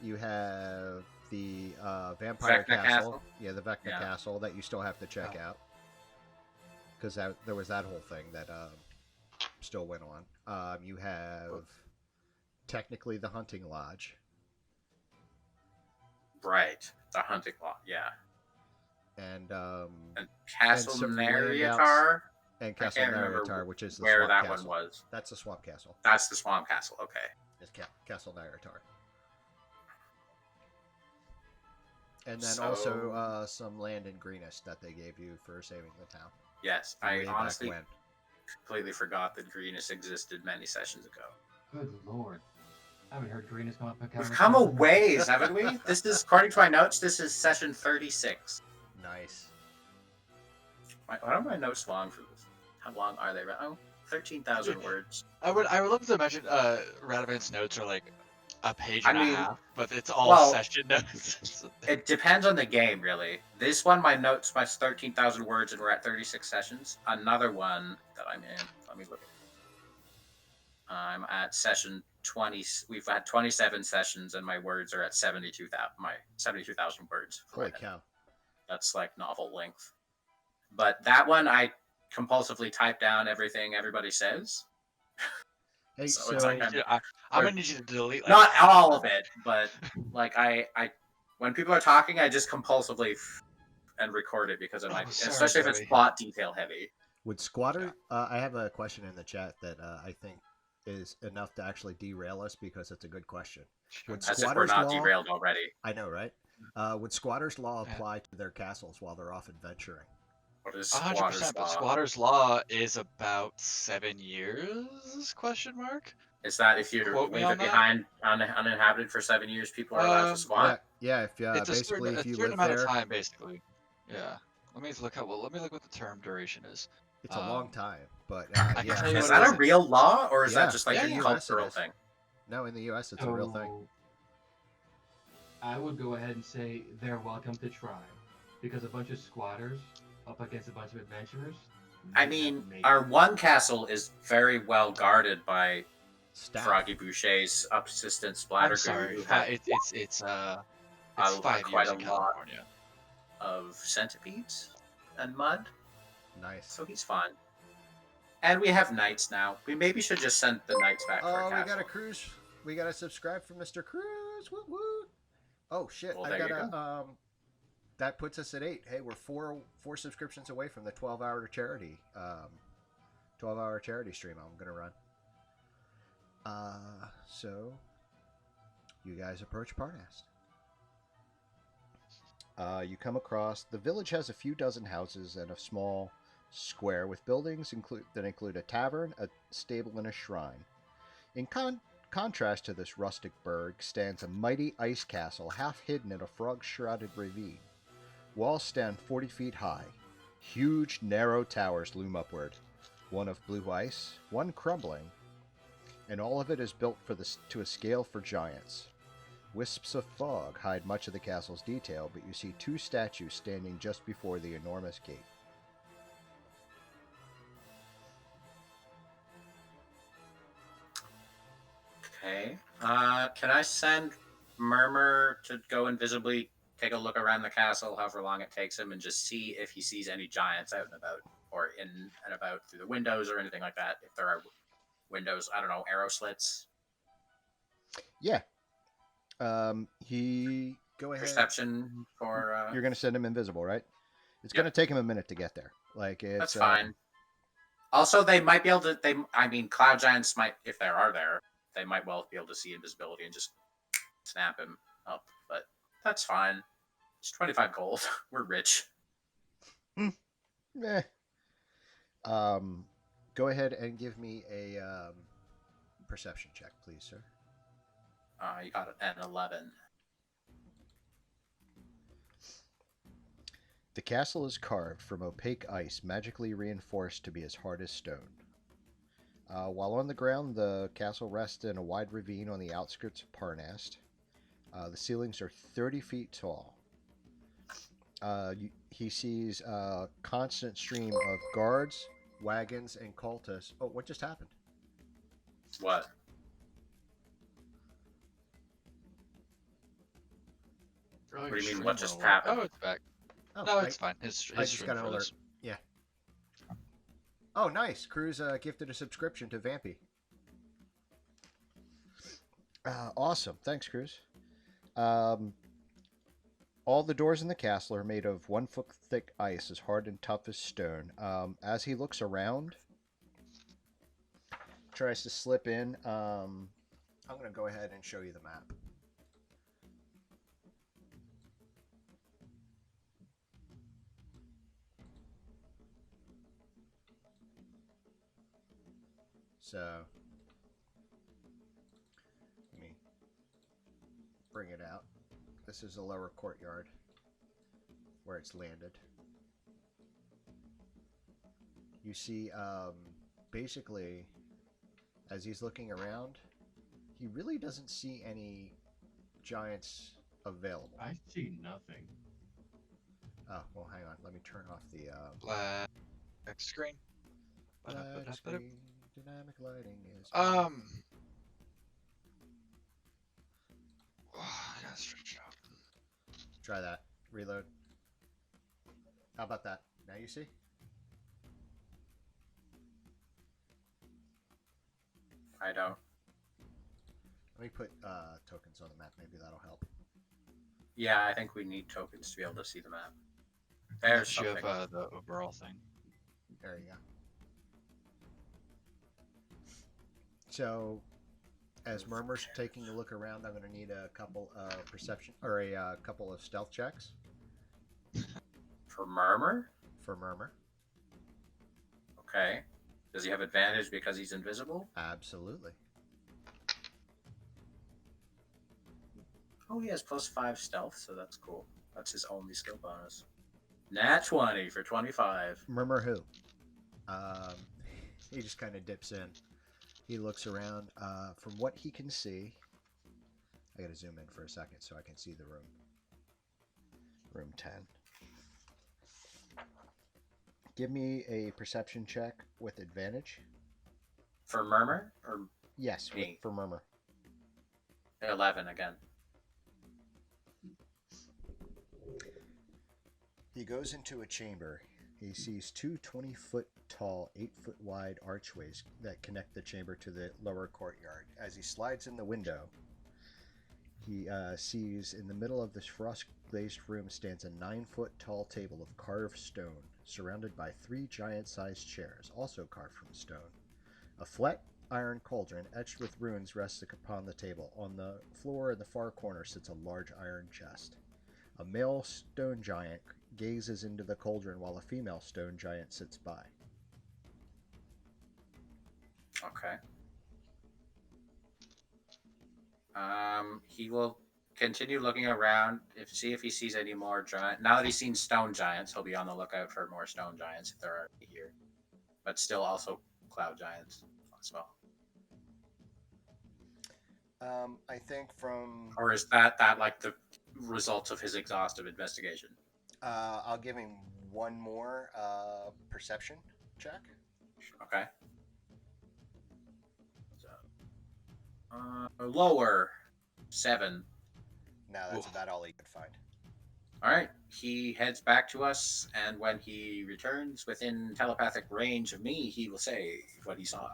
You have the Vampire Vecna Castle. Yeah, the Vecna Yeah. Castle that you still have to check out. Because there was that whole thing that still went on. You have technically the Hunting Lodge. Right. The hunting lot, yeah. And Castle some Naryatar? and I Castle can't remember Naryatar, which is the where Swamp that Castle. one was. That's the Swamp Castle. That's the Swamp Castle, okay. Is Castle Naryatar. And then So- also some land in Greenest that they gave you for saving the town. Yes, Way I back honestly, when. completely forgot that Greenus existed many sessions ago. Good lord. I haven't heard Green has come up. We've come a ways, haven't we? This is, according to my notes, this is session 36. Nice. Why are my notes long for this? How long are they? Oh, 13,000 words. I would love to imagine Radovan's notes are like a page I and mean, a half, but it's all well, session notes. It depends on the game, really. This one, my notes, my 13,000 words, and we're at 36 sessions. Another one that I'm in, let me look at. I'm at session 20. We've had 27 sessions, and my words are at 72,000 words. Holy cow. That's like novel length. But that one, I compulsively type down everything everybody says. Hey, So so, it's like I'm gonna need you to delete like not half all that. of it, but like I when people are talking, I just compulsively and record it because it might, sorry, especially if Joey. it's plot detail heavy. would squatter? I have a question in the chat that I think is enough to actually derail us because it's a good question. Would As if we're squatters' not law? derailed already. I know, right? Would squatters' law Yeah. apply to their castles while they're off adventuring? What is 100%, squatter's but law? Squatter's Law is about 7 years? Question mark. Is that if you Quote me leave on it that? behind uninhabited for 7 years, people are allowed to squat? Yeah. If It's a basically certain, if you certain live amount there, of time, basically. Yeah. Let me look what the term duration is. it's a long time. But I can yeah, tell you Is what that it a is. real law, or is Yeah. that just like Yeah, a yeah. cultural US it is. thing? no, in the U.S. it's a real thing. I would go ahead and say they're welcome to try. Because a bunch of squatters up against a bunch of adventurers. I mean, our one castle is very well guarded by Staff. Froggy Boucher's assistant I'm Splatter sorry. who had It's 5 quite years a in lot. California. of centipedes and mud, Nice. so he's fine. And we have knights now. We maybe should just send the knights back for a Oh, we castle. got a cruise. We got a subscribe from Mr. Cruz. Woo woo. Oh shit! Well, I there you got that puts us at 8. Hey, we're four subscriptions away from the 12-hour charity 12-hour charity stream I'm gonna run. So you guys approach Parnast. You come across the village has a few dozen houses and a small square with buildings that include a tavern, a stable, and a shrine. In contrast to this rustic burg stands a mighty ice castle half hidden in a frog-shrouded ravine. Walls stand 40 feet high. Huge, narrow towers loom upward, one of blue ice, one crumbling, and all of it is built to a scale for giants. Wisps of fog hide much of the castle's detail, but you see 2 statues standing just before the enormous gate. Okay. Can I send Murmur to go invisibly take a look around the castle, however long it takes him, and just see if he sees any giants out and about, or in and about through the windows or anything like that? If there are windows, I don't know, arrow slits. Yeah. He go ahead. Perception for. You're going to send him invisible, right? It's Yep. going to take him a minute to get there. Like it's That's fine. Also, they might be able to. Cloud giants might, if there are there, they might well be able to see invisibility and just snap him up. But that's fine. It's 25 gold. We're rich. Eh. Go ahead and give me a perception check, please, sir. You got an 11. The castle is carved from opaque ice, magically reinforced to be as hard as stone. While on the ground, the castle rests in a wide ravine on the outskirts of Parnast. The ceilings are 30 feet tall. He sees a constant stream of guards, wagons, and cultists. Oh, what just happened? What? What do you mean, what just happened? Oh, it's back. Oh, No, it's fine. His I just stream got an alert. froze. Yeah. Oh, nice. Cruz gifted a subscription to Vampy. Awesome. Thanks, Cruz. All the doors in the castle are made of 1 foot thick ice, as hard and tough as stone. As he looks around, tries to slip in. I'm going to go ahead and show you the map. So let me bring it out. This is the lower courtyard where it's landed. You see, basically, as he's looking around, he really doesn't see any giants available. I see nothing. Oh, well, hang on. Let me turn off the Black screen. black screen. Dynamic lighting is. I gotta stretch it out. Try that. Reload. How about that? Now you see? I don't. Let me put tokens on the map. Maybe that'll help. Yeah, I think we need tokens to be able to see the map. There's You something. have the overall thing. There you go. So, as Murmur's taking a look around, I'm going to need a couple of perception or a couple of stealth checks For Murmur? for Murmur. Okay. Does he have advantage because he's invisible? Absolutely. Oh, he has +5 stealth, so that's cool. That's his only skill bonus. Nat 20 for 25. Murmur who? He just kind of dips in. He looks around. From what he can see, I got to zoom in for a second so I can see the room. Room 10. Give me a perception check with advantage. For Murmur? Or Yes, Me. for Murmur. 11 again. He goes into a chamber. He sees two 20-foot tall, 8-foot wide archways that connect the chamber to the lower courtyard. As he slides in the window, he sees in the middle of this frost-glazed room stands a 9-foot tall table of carved stone, surrounded by 3 giant-sized chairs, also carved from stone. A flat iron cauldron etched with runes rests upon the table. On the floor in the far corner sits a large iron chest. A male stone giant gazes into the cauldron while a female stone giant sits by. Okay. He will continue looking around, see if he sees any more giant. Now that he's seen stone giants, he'll be on the lookout for more stone giants if they're already here. But still also cloud giants as well. I think from... Or is that like the result of his exhaustive investigation? I'll give him one more perception check. Okay. So, lower 7. No, that's Oof. about all he could find. All right. He heads back to us, and when he returns within telepathic range of me, he will say what he saw.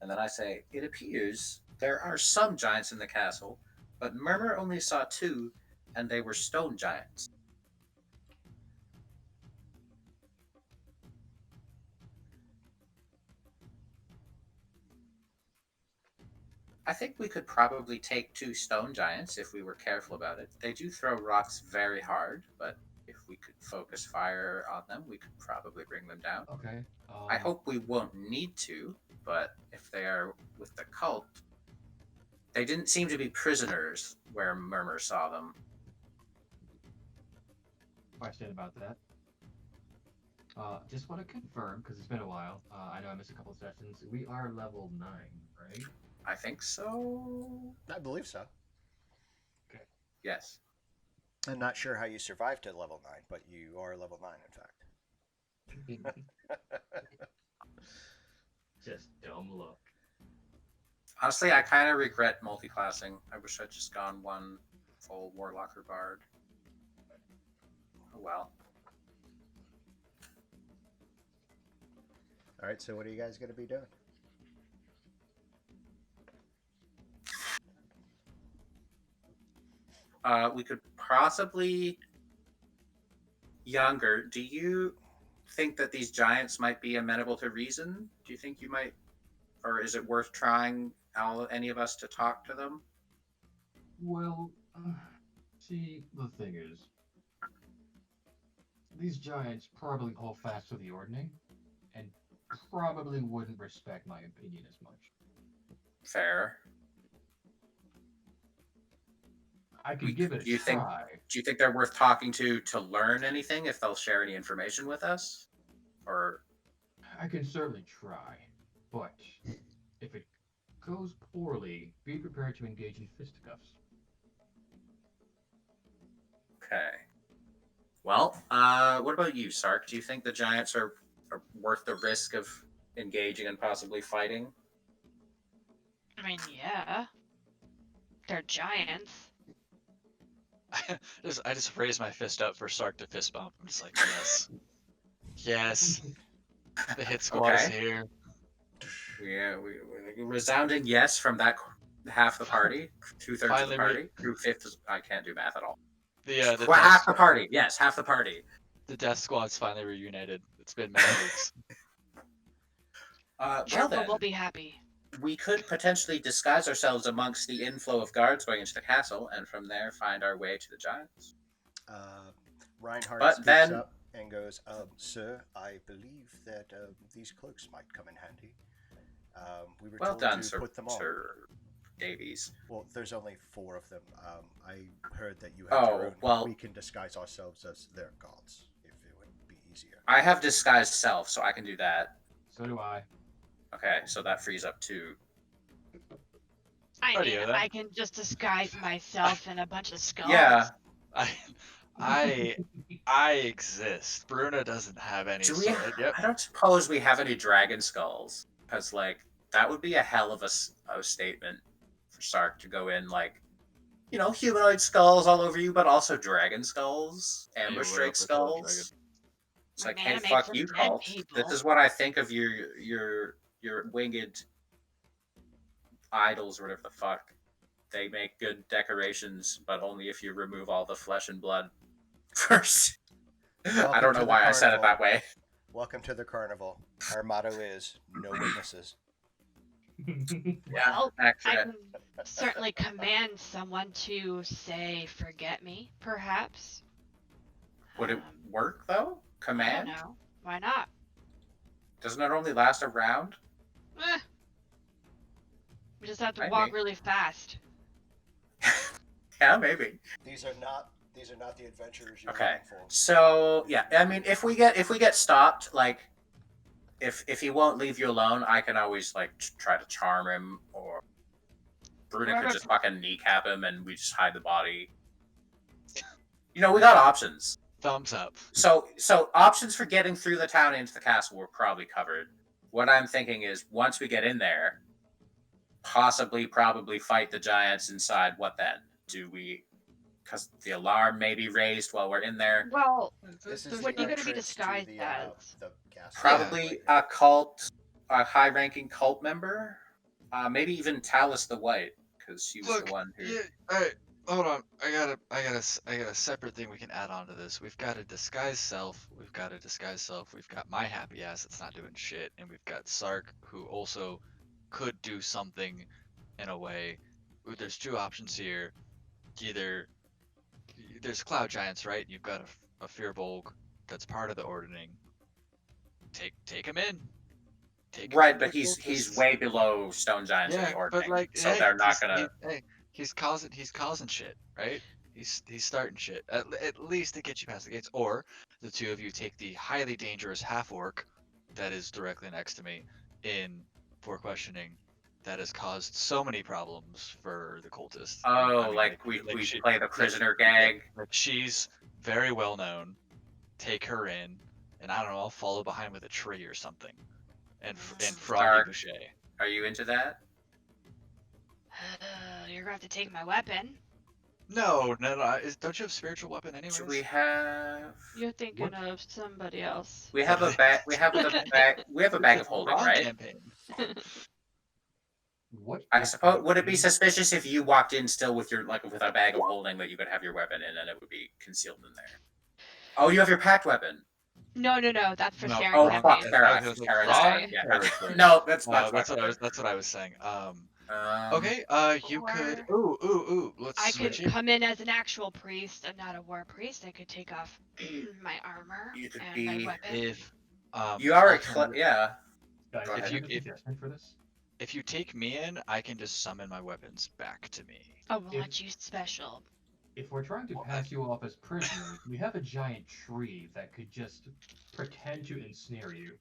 And then I say, it appears there are some giants in the castle, but Murmur only saw 2, and they were stone giants. I think we could probably take 2 stone giants if we were careful about it. They do throw rocks very hard, but if we could focus fire on them, we could probably bring them down. Okay. I hope we won't need to, but if they are with the cult, they didn't seem to be prisoners where Murmur saw them. Question about that. Just want to confirm, because it's been a while. I know I missed a couple of sessions. We are level 9, right? I think so. I believe so. Yes. I'm not sure how you survived to level 9, but you are level 9, in fact. Just dumb luck. Honestly, I kind of regret multi-classing. I wish I'd just gone one full Warlock or Bard. Oh well. All right, so what are you guys going to be doing? We could possibly... Younger, do you think that these giants might be amenable to reason? Do you think you might... Or is it worth trying any of us to talk to them? Well, see, the thing is, these giants probably hold fast to the ordning, and probably wouldn't respect my opinion as much. Fair. I could give it a do you think try. do you think they're worth talking to learn anything? If they'll share any information with us, or I can certainly try, but if it goes poorly, be prepared to engage in fisticuffs. okay. Well, what about you, Sark? Do you think the giants are worth the risk of engaging and possibly fighting? I mean, yeah. They're giants. I just raise my fist up for Sark to fist bump. I'm just like, yes. Yes. The hit squad is Okay. here. Yeah, we resounding yes from that half the party, 2/3 of the Finally, party, 2/5. I can't do math at all. The Well, half the death, party. Yes, half the party. the death squad's finally reunited. It's been many weeks. Well Sure, then, we'll be happy. we could potentially disguise ourselves amongst the inflow of guards going into the castle, and from there find our way to the giants. Reinhardt But speaks then- up and goes, "Sir, I believe that these cloaks might come in handy. We were Well told done, to put them on. Sir Davies. Well, there's only 4 of them. I heard that you have your own. well- We can disguise ourselves as their gods if it would be easier. I have disguised self, so I can do that. So do I. Okay, so that frees up 2. I Already mean, then. I can just disguise myself in a bunch of skulls. Yeah. I exist. Bruna doesn't have any. Do we? sword. Yep. I don't suppose we have any dragon skulls, because that would be a hell of a statement for Sark to go in humanoid skulls all over you, but also dragon skulls, ambush what drake up with the dragon? skulls. It's My like, man hey, makes fuck them you, dead cult. people. This is what I think of your winged idols, or whatever the fuck. They make good decorations, but only if you remove all the flesh and blood first. I Welcome don't to know the why I said it carnival. that way. Welcome to the carnival. Our motto is no witnesses. Yeah, Well, I accurate. can certainly command someone to say, "Forget me," perhaps. Would it Um, work though? I don't Command? know. Why not? Doesn't it only last a round? Eh. We just have to Maybe. walk really fast. Yeah, maybe. These are not the adventurers you're Okay. looking for. So yeah, I mean, if we get stopped, if he won't leave you alone, I can always try to charm him, or Bruna could Whoever- just fucking kneecap him, and we just hide the body. We got options. Thumbs up. So options for getting through the town into the castle were probably covered. What I'm thinking is, once we get in there, probably fight the giants inside. What then? Do we? Because the alarm may be raised while we're in there. Well, This is what the are you gonna be entrance to disguised the, as? the castle. Probably a high-ranking cult member. Maybe even Talus the White, because she was Look, the one who. yeah, all right, hold on. I got a separate thing we can add on to this. We've got a disguise self. We've got my happy ass that's not doing shit, and we've got Sark, who also could do something in a way. There's 2 options here. Either there's cloud giants, right? You've got a Fearbolg that's part of the ordering. Take him in. Right, but he's way below stone giants in the ordering, so hey, they're not gonna. He's causing shit, right? He's starting shit. At least to get you past the gates. Or the 2 of you take the highly dangerous half orc that is directly next to me in for questioning, that has caused so many problems for the cultists. Oh, we play the prisoner gag. She's very well known. Take her in, and I don't know, I'll follow behind with a tree or something. And Froggy Dark. Boucher. Are you into that? You're gonna have to take my weapon. No. Don't you have spiritual weapon anyways? Do we have? You're thinking of somebody else. We have a bag. We have a bag. We have a bag of holding, Wrong right? campaign. What? I suppose. Would it be suspicious if you walked in still with with a bag of holding that you could have your weapon in and it would be concealed in there? Oh, you have your packed weapon. No, that's for No. sharing Oh, campaign. fuck, Sarah. I was like, Sarah, Sorry. yeah. Territory. No, that's That's what I was saying. Okay. You could. Ooh. Let's I switch could it. come in as an actual priest and not a war priest. I could take off my armor You could and be- my weapon. If You are alternative- yeah. Guys, Go I ahead. have a suggestion for this. If you take me in, I can just summon my weapons back to me. I want you special. If we're trying to pass you off as prisoners, we have a giant tree that could just pretend to ensnare you.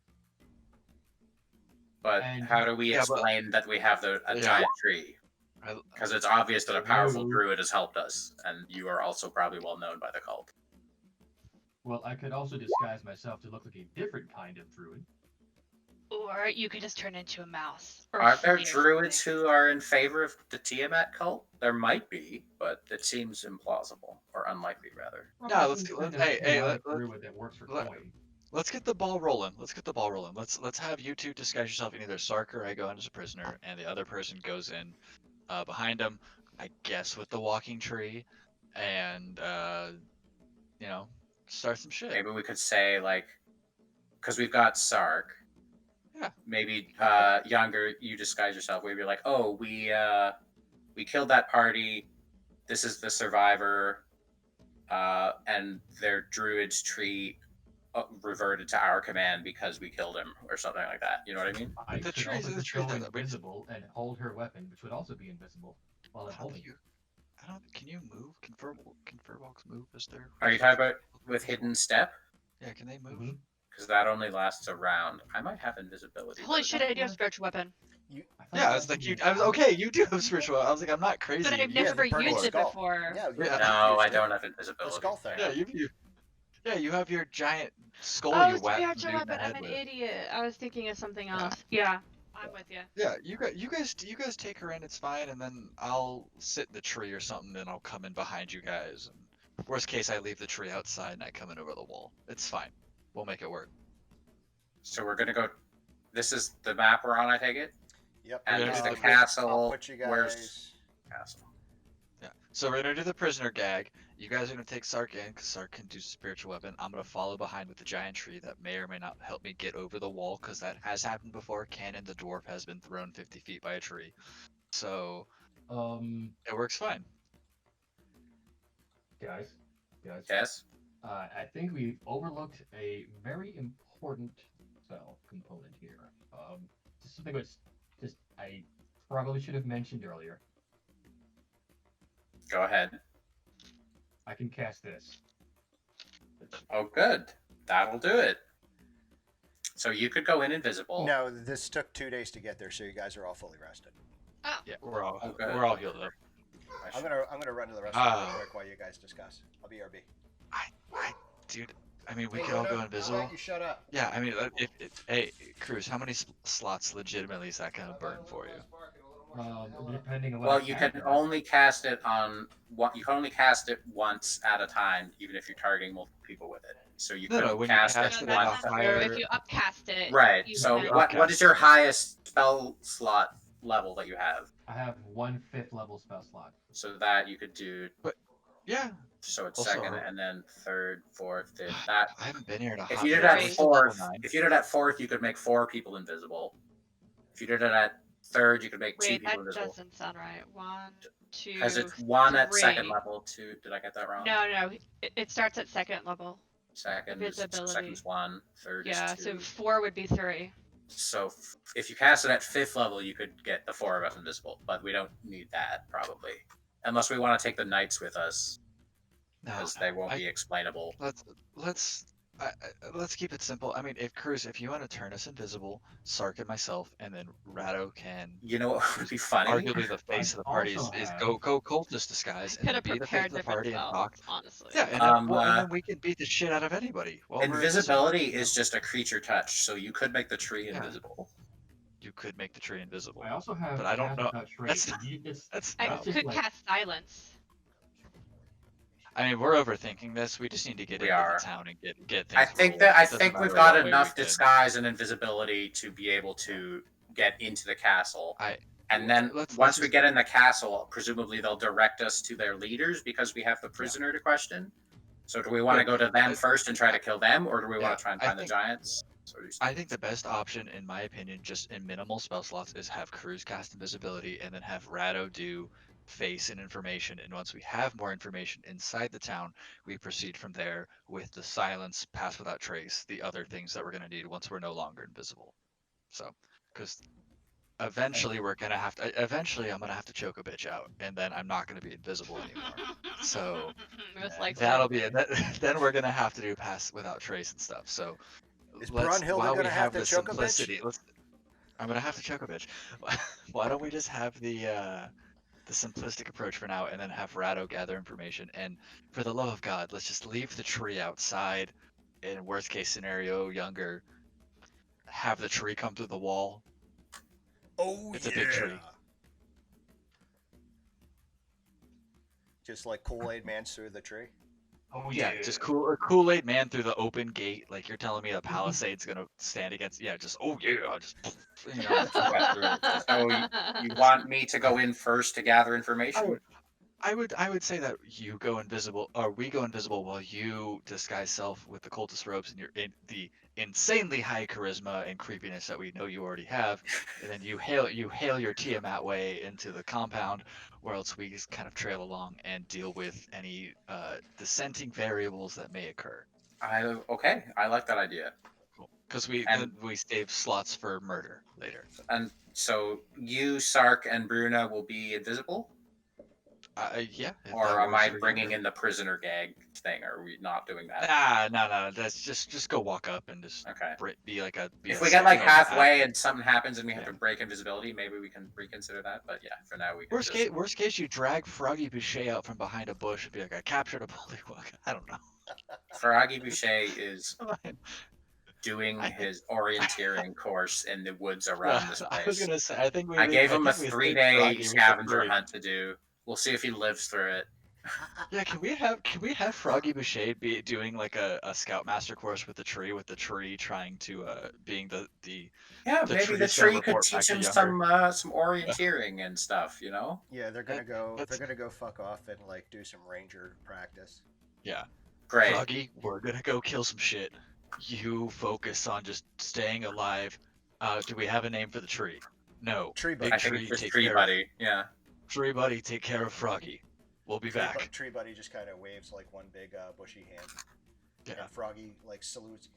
But And- how do we Yeah, but- explain that we have a Yeah. giant tree? I- Because it's obvious that a powerful Hello? druid has helped us, and you are also probably well known by the cult. Well, I could also disguise myself to look like a different kind of druid. Or you could just turn into a mouse. Or Aren't there flea or druids something. who are in favor of the Tiamat cult? There might be, but it seems implausible, or unlikely, rather. No, let's Some get- kind let's- of hey, chaotic let- druid that works for let- coin. Let's get the ball rolling. Let's have you two disguise yourself in either Sark or I go in as a prisoner, and the other person goes in behind him, I guess with the walking tree, and start some shit. Maybe we could say, like, because we've got Sark. Yeah. Maybe younger, you disguise yourself. We'd be like, oh, we killed that party. This is the survivor, and their druid's tree reverted to our command because we killed him, or something like that. You know what I mean? I The could trees also are the just trees go that we- invisible and hold her weapon, which would also be invisible while I'm I don't holding think it. you. I don't. Can you move? Can furbolgs move? Is there? Are you talking about with hidden step? Yeah. Can they move? Mhm. Because that only lasts a round. I might have invisibility. Holy but- shit, I do have spiritual weapon. I thought Yeah, that it's like you. was I was okay. You do have spiritual. I was like, I'm not crazy. But I've You Yeah, never the burning used it skull. before. Yeah, Yeah. No, I used it. don't have The invisibility. skull thing. Yeah, yeah, you have your giant skull. Oh, you whack the spiritual dude in the weapon. I'm head an with. idiot. I was thinking of something Yeah. else. Yeah, I'm with you. Yeah, you guys take her in. It's fine, and then I'll sit in the tree or something, and I'll come in behind you guys. And worst case, I leave the tree outside and I come in over the wall. It's fine. We'll make it work. So we're gonna go. This is the map we're on, I take it. Yep. And Yeah, the I'll castle. I'll put you Where's guys. castle? Yeah. So we're gonna do the prisoner gag. You guys are gonna take Sark in, because Sark can do spiritual weapon. I'm gonna follow behind with the giant tree that may or may not help me get over the wall, because that has happened before. Cannon the dwarf has been thrown 50 feet by a tree, so it works fine. Guys, Yes. I think we've overlooked a very important spell component here. Just something that's just I probably should have mentioned earlier. Go ahead. I can cast this. Oh, good. That'll do it. So you could go in invisible. No, this took 2 days to get there, so you guys are all fully rested. Yeah, we're all Okay. we're all healed up. I I'm should- gonna run to the restroom real Ah. quick while you guys discuss. I'll be RB. Dude, I mean, we Hey, could all what go up? invisible. I'll let you shut up. Yeah, I mean, hey, Cruz, how many slots legitimately is that gonna burn for you? Depending on what. Well, I you cast can it. only cast it on what you can only cast it once at a time, even if you're targeting multiple people with it. So you No, could when you cast cast it it No, at once. a that's not higher- true. If you upcast it, Right. you So can- what is your highest spell slot level that you have? I have 1/5 level spell slot. So that you could do. Yeah. So it's Also, second, and then third, fourth, fifth. That I haven't been here in a if hot you did minute. it Right. at fourth, you could make 4 people invisible. If you did it at third, you could make 2 Wait, people that invisible. doesn't sound right. 1, 2, Because it's 1 at second 3. level, 2. Did I get that wrong? No, it starts at second level. Second is Invisibility. second's 1, third Yeah, is so 2. 4 would be 3. So if you cast it at 5th level, you could get the 4 of us invisible, but we don't need that probably, unless we want to take the knights with us because they won't be explainable. Let's keep it simple. I mean, if you want to turn us invisible, Sark and myself, and then Rado can You know what would be funny? arguably the face of the party also is have- go cultist disguise I and could then have be the face prepared of the different party and talk. spells, honestly. Yeah, and then we can beat the shit out of anybody. while we're Invisibility invisible. is just a creature touch, so you could make the tree Yeah. invisible. You could make the tree invisible. I also have. But I don't have know- that trait. that's- It's That's I That's no. just could like- cast silence. I mean, we're overthinking this. We just need to get We into are. the town and get things. I think rolling. that It doesn't we've matter got what way enough we can. disguise and invisibility to be able to get into the castle. And then let's once we just- get in the castle, presumably they'll direct us to their leaders because we have the prisoner to question. So do we want to Yeah, go to them I- first and try to kill them, or do we Yeah, want to try and I find the think- giants? So I think the best option, in my opinion, just in minimal spell slots, is have Cruz cast invisibility and then have Rado do face and information. And once we have more information inside the town, we proceed from there with the silence, pass without trace, the other things that we're going to need once we're no longer invisible. So, because eventually I'm gonna have to choke a bitch out, and then I'm not gonna be invisible anymore. So Most likely. that'll be it. Then we're gonna have to do pass without trace and stuff. So Is let's Brunhilde while we gonna have have to the choke a bitch? simplicity, I'm gonna have to choke a bitch. Why don't we just have the simplistic approach for now, and then have Rado gather information. And for the love of God, let's just leave the tree outside. In worst case scenario, younger, have the tree come through the wall. Oh It's a big tree. Just like Kool-Aid Man through the tree. Oh Yeah, just Kool-Aid Man through the open gate. Like you're telling me a palisade's gonna stand against? Yeah, just fly through it. So you want me to go in first to gather information? I would say that you go invisible, or we go invisible while you disguise self with the cultist robes and the insanely high charisma and creepiness that we know you already have, and then you hail your Tiamat way into the compound, where else we just kind of trail along and deal with any dissenting variables that may occur. Okay, I like that idea. Because And- we save slots for murder later. And so you, Sark, and Bruna will be invisible? Yeah. If Or that am works I for you. bringing in the prisoner gag thing? Or are we not doing that? No. That's just go walk up and just Okay. be like a. Be If a we get like you know, halfway and something happens and we have Yeah. to break invisibility, maybe we can reconsider that. But yeah, for now we can Worst case, you drag Froggy Boucher out from behind a bush and be like, I captured a bullywug. I don't know. Froggy Boucher is doing his orienteering course in the woods around this I was place. gonna say, I think we I leave- gave I him a think we 3-day Froggy with the scavenger three. hunt to do. We'll see if he lives through it. Yeah, can we have Froggy Boucher be doing like a scoutmaster course with the tree trying to being the Yeah, the maybe the tree's gonna tree could report back teach to him younger. some orienteering and stuff. You know. Yeah, they're gonna go. That's- They're gonna go fuck off and like do some ranger practice. Yeah. Great. Froggy, we're gonna go kill some shit. You focus on just staying alive. Do we have a name for the tree? No. Tree Big buddy. I think tree, it's just take Tree care Buddy. Yeah. Tree buddy, take care of Froggy. We'll be back. Tree buddy just kind of waves like one big bushy hand. Yeah. And Froggy like salutes.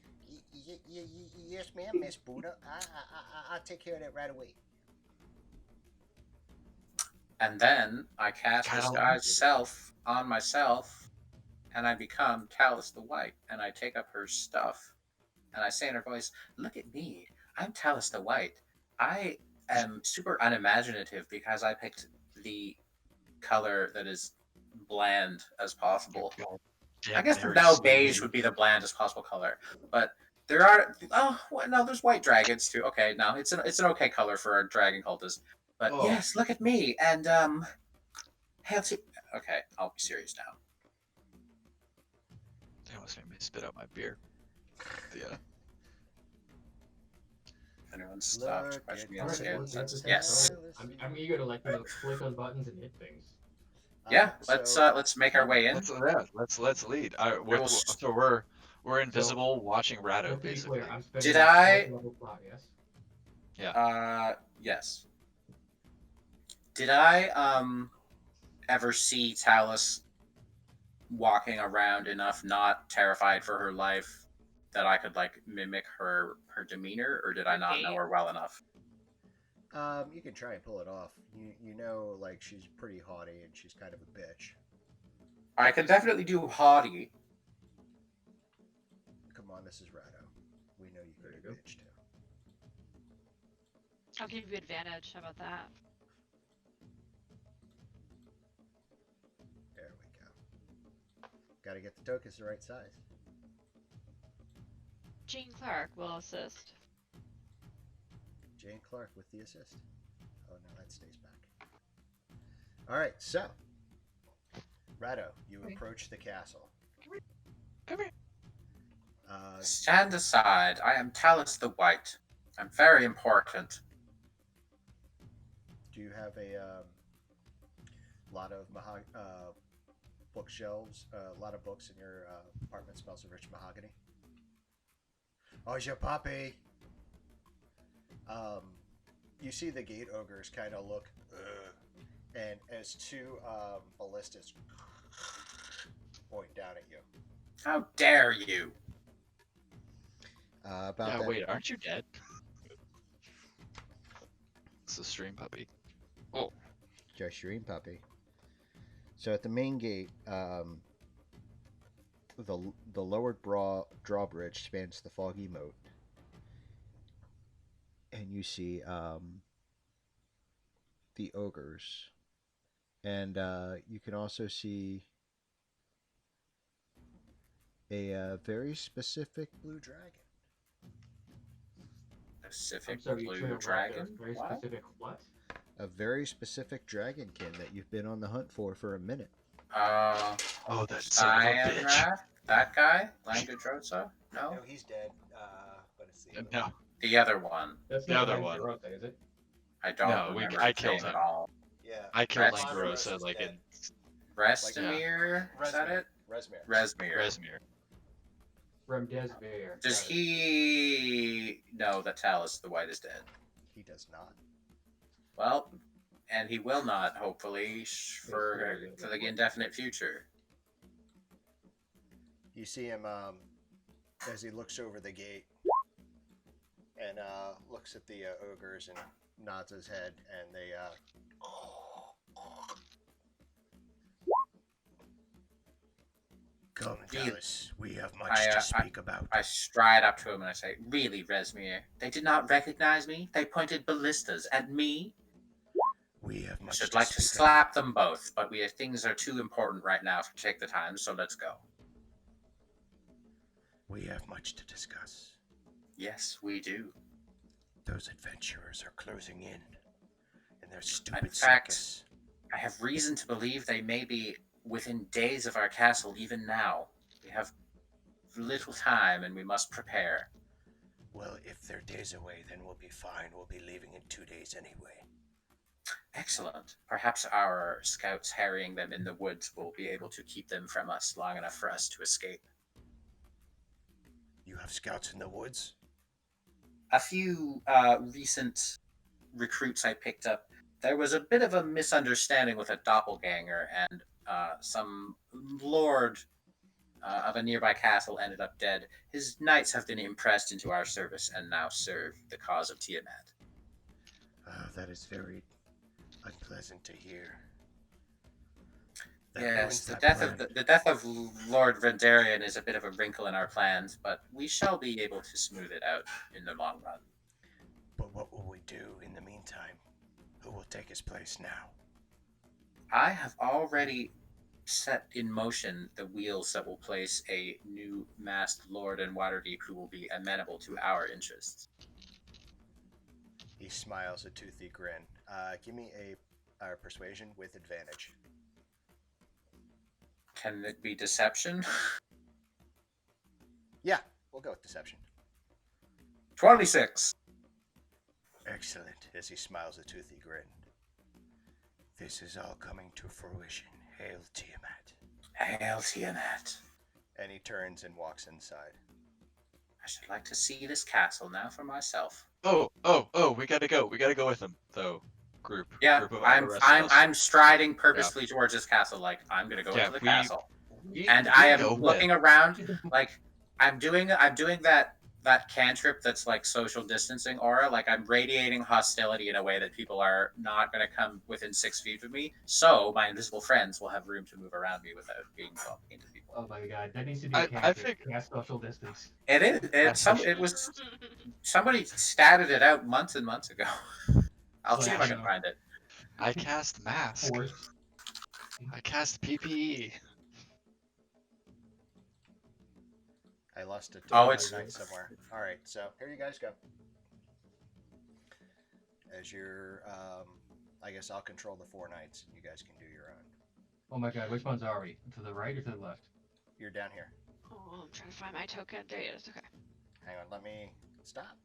Yes, ma'am, Miss Buddha. I'll take care of that right away. And then I cast Disguise Self on myself, and I become Talus the White, and I take up her stuff, and I say in her voice, "Look at me, I'm Talus the White. I am super unimaginative because I picked the color that is bland as possible. I guess now beige would be the blandest possible color, but there are there's white dragons too. Okay, no, it's an okay color for a dragon cultist. But yes, look at me and okay, I'll be serious now. They almost made me spit out my beer. Yeah. If anyone stopped questioning me on Alright, scale, let's that's get yes. started. I'm eager to click on buttons and hit things. Yeah, let's make our way in. Let's lead. So we're invisible, watching Rado, basically. Clear, I'm spending Did I? level 5, yes. Yeah. Yes. Did I ever see Talus walking around enough, not terrified for her life, that I could like mimic her demeanor, or did I not know her well enough? You can try and pull it off. You know, like she's pretty haughty and she's kind of a bitch. I can definitely do haughty. Come on, this is Rado. We know you can be a bitch too. I'll give you advantage. How about that? There we go. Gotta get the tokens the right size. Jean Clark will assist. Jane Clark with the assist. Oh no, that stays back. Alright, so Rado, you approach the castle. Come here. Stand aside. I am Talus the White. I'm very important. Do you have a lot of bookshelves, a lot of books in your apartment? Smells of rich mahogany. Oh, your puppy. You see the gate ogres kind of look, and as two ballistas point down at you. How dare you? About that, Wait, aren't you dead? It's a stream puppy. Just Shireen puppy. So at the main gate, the lowered drawbridge spans the foggy moat, and you see the ogres, and you can also see a very specific blue dragon. Pacific I'm sorry, Blue Trail what? Dragon? Very What? specific what? A very specific dragonkin that you've been on the hunt for a minute. Oh, that son of a bitch. Cyanrath? That guy? Langadrosa? No? he's dead. But it's the No, The other one. That's The not other Lang one. Garota, is it? I don't No, remember I his killed name him. at all. Yeah. I killed Rest- Langarosa like in Restimir? Is that it? Resmir. Resmir. Resmir. Remdesivir. Does he know that Talus the White is dead? He does not. Well, and he will not, hopefully, for the indefinite future. You see him as he looks over the gate and looks at the ogres and nods his head, and they come, Dallas. We have much to speak about. I stride up to him and I say, "Really, Resmir? They did not recognize me? They pointed ballistas at me? We have I much should to like to speak slap them both, but things are too important right now to take the time, so let's go." We have much to discuss. Yes, we do. Those adventurers are closing in their stupid In fact, circus. I have reason to believe they may be within days of our castle even now. We have little time and we must prepare. Well, if they're days away, then we'll be fine. We'll be leaving in 2 days anyway. Excellent. Perhaps our scouts harrying them in the woods will be able to keep them from us long enough for us to escape. You have scouts in the woods? A few recent recruits I picked up, there was a bit of a misunderstanding with a doppelganger, and some lord of a nearby castle ended up dead. His knights have been impressed into our service and now serve the cause of Tiamat. That is very unpleasant to hear. Yes, the death of Lord Vendarian is a bit of a wrinkle in our plans, but we shall be able to smooth it out in the long run. But what will we do in the meantime? Who will take his place now? I have already set in motion the wheels that will place a new masked lord in Waterdeep who will be amenable to our interests. He smiles a toothy grin. Give me a persuasion with advantage. Can it be deception? Yeah, we'll go with deception. 26. Excellent, as he smiles a toothy grin. This is all coming to fruition. Hail Tiamat. Hail Tiamat. And he turns and walks inside. I should like to see this castle now for myself. Oh, we gotta go. We gotta go with them, though. Group. Yeah, Group of I'm striding purposely towards this castle, like I'm gonna go into the castle, and I am looking around, like I'm doing that cantrip that's like social distancing aura, like I'm radiating hostility in a way that people are not gonna come within 6 feet of me, so my invisible friends will have room to move around me without being bumping into people. Oh my god, that needs to be a I cantrip. Cast social distance. It is. It was somebody statted it out months and months ago. I'll see if I can find it. I cast mask. Force. I cast PPE. I lost it. It's night somewhere. All right, so here you guys go. As you're, I guess I'll control the 4 knights. You guys can do your own. Oh my god, which ones are we? To the right or to the left? You're down here. Oh, I'm trying to find my token. There it is. Okay. Hang on, let me stop.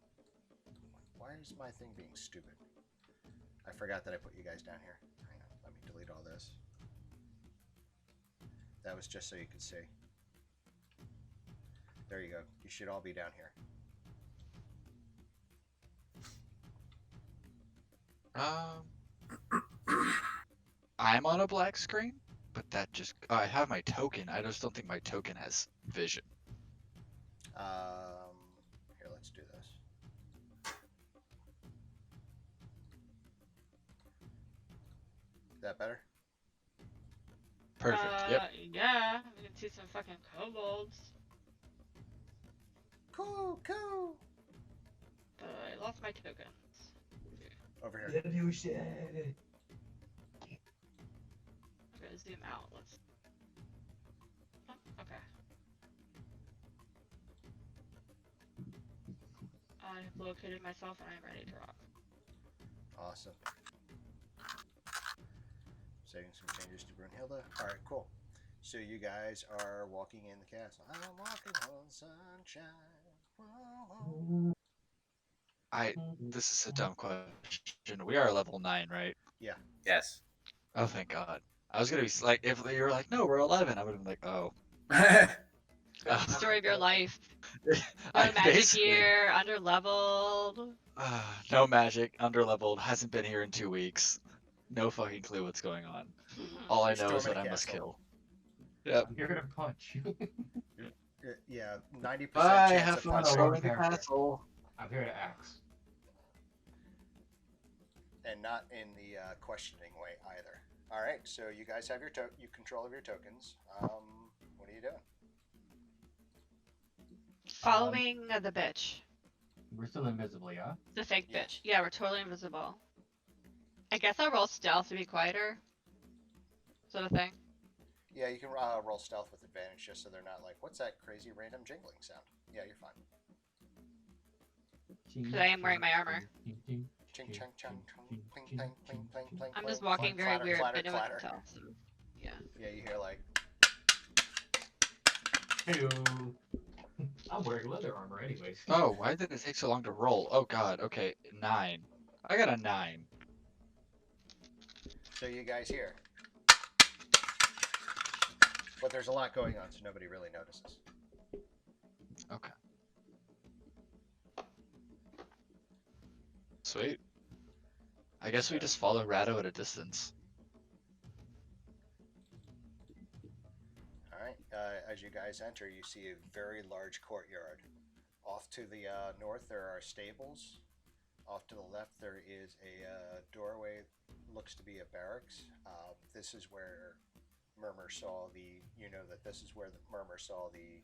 Why is my thing being stupid? I forgot that I put you guys down here. Hang on, let me delete all this. That was just so you could see. There you go. You should all be down here. I'm on a black screen, but that just I have my token. I just don't think my token has vision. Here, let's do this. That better? Perfect. Yep. Yeah, we can see some fucking kobolds. Cool. But I lost my tokens. Over here. I'm gonna zoom out. Let's. Oh, okay. I have located myself and I'm ready to rock. Awesome. Saving some changes to Brunhilde. Alright, cool. So you guys are walking in the castle. I'm walking on sunshine. Whoa. This is a dumb question. We are level 9, right? Yeah. Yes. Oh, thank God. I was gonna be like, if you were like, no, we're 11, I would have been like, oh. Story of your life. No I magic basically- here, underleveled. No magic, underleveled, hasn't been here in 2 weeks. No fucking clue what's going on. All I You're know is storming that a I must castle. kill. Yep. I'm here to punch. Yeah, 90% Bye, chance have of fun punching. storming the character. castle. I'm here to axe. And not in the questioning way either. Alright, so you guys have your control of your tokens. What are you doing? Following the bitch. We're still invisible, yeah? The fake Yes. bitch. Yeah, we're totally invisible. I guess I'll roll stealth to be quieter. Sort of thing. Yeah, you can roll stealth with advantage just so they're not like, what's that crazy random jingling sound? Yeah, you're fine. Because I am wearing my armor. Ching chang chang chong, pling pling pling pling pling. I'm just pling, walking very clatter, weird, clatter, but no one can clatter. tell. So, yeah. Yeah, you hear like, Heyo. I'm wearing leather armor anyways. Oh, why did it take so long to roll? Oh God, okay, 9. I got a 9. so you guys hear. But there's a lot going on, so nobody really notices. Okay. Sweet. I guess we just follow Rado at a distance. Alright, as you guys enter, you see a very large courtyard. Off to the north, there are stables. Off to the left, there is a doorway, looks to be a barracks. This is where Murmur saw this is where the Murmur saw the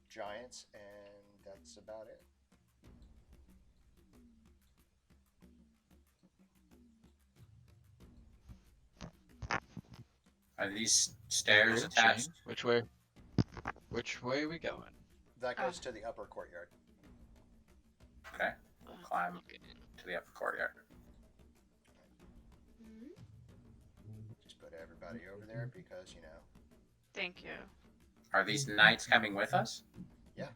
giants, and that's about it. Are these stairs Ooh, attached? Jane, which way? Which way are we going? That goes to the upper courtyard. Okay. We'll climb to the upper courtyard. Just put everybody over there because, Thank you. Are these knights coming with us? Yeah.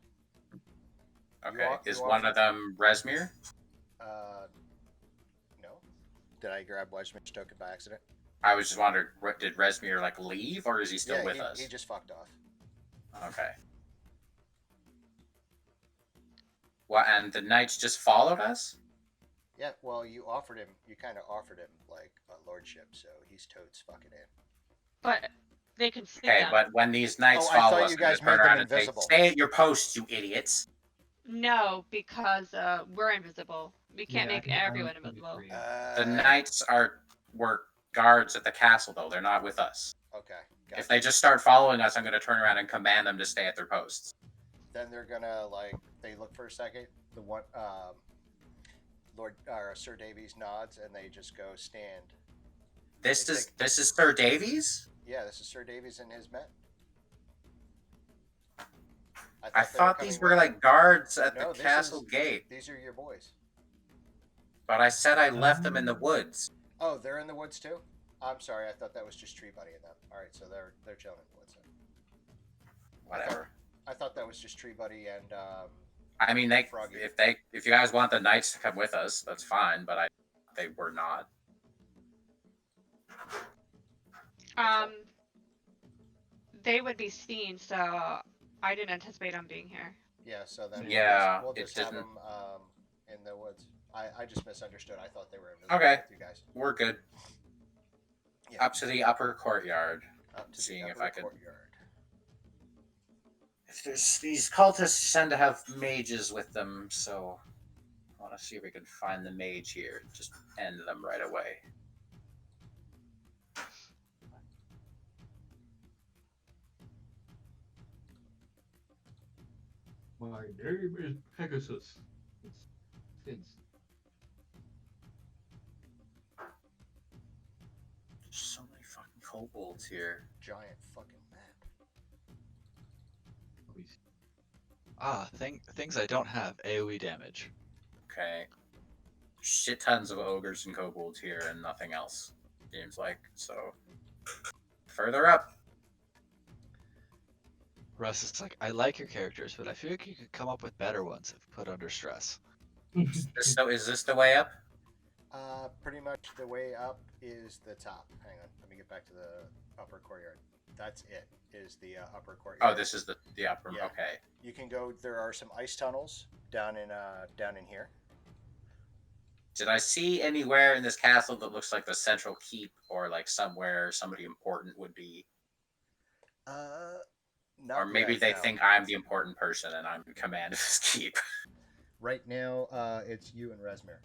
Okay. You Is are- one of them Resmir? No. Did I grab Wedgman's token by accident? I was just wondering, did Resmir leave, or is he still yeah, with us? He just fucked off. Okay. Well, and the knights just followed us? Yeah, well, you kind of offered him, like, a lordship, so he's totes fucking in. But they can see Okay, them. but when these knights I follow thought us, you I'm gonna guys turn made them around and say, invisible. stay at your posts, you idiots. No, because we're invisible. We can't Yeah, make I don't everyone think it's invisible. free. The knights were guards at the castle, though. They're not with us. Okay. If Gotcha. they just start following us, I'm going to turn around and command them to stay at their posts. Then they're gonna, they look for a second. The one, Sir Davies nods, and they just go stand. This They is take- this is Sir Davies? Yeah, this is Sir Davies and his men. I thought these were like guards at No, the this castle is- gate, These are your boys. but I said I left them in the woods. Oh, they're in the woods too? I'm sorry, I thought that was just Tree Buddy and them. Alright, so they're chilling in the woods then. Whatever. I thought that was just Tree Buddy and I mean, Froggy. if you guys want the knights to come with us, that's fine. But they were not. They would be seen, so I didn't anticipate them being here. Yeah, so then Yeah, we'll it just have didn't- them in the woods. I just misunderstood. I thought they were invisible Okay. with you guys. We're good. Yeah. Up to the upper courtyard. Up to Seeing the if upper I could- courtyard. If there's these cultists tend to have mages with them, so I want to see if we can find the mage here. Just end them right away. My name is Pegasus. It's There's so many fucking kobolds here. Giant fucking map. Things I don't have. AoE damage. Okay. Shit tons of ogres and kobolds here and nothing else. Seems like. So further up. Russ is like, I like your characters, but I feel like you could come up with better ones if put under stress. Is this the way up? Pretty much the way up is the top. Hang on, let me get back to the upper courtyard. That's it. Is the upper courtyard. Oh, this is the upper. Yeah. Okay. You can go. There are some ice tunnels down in here. Did I see anywhere in this castle that looks like the central keep or like somewhere somebody important would be? Not Or maybe yet, they no. think I'm the important person and I'm in command of this keep. Right now, it's you and Resmir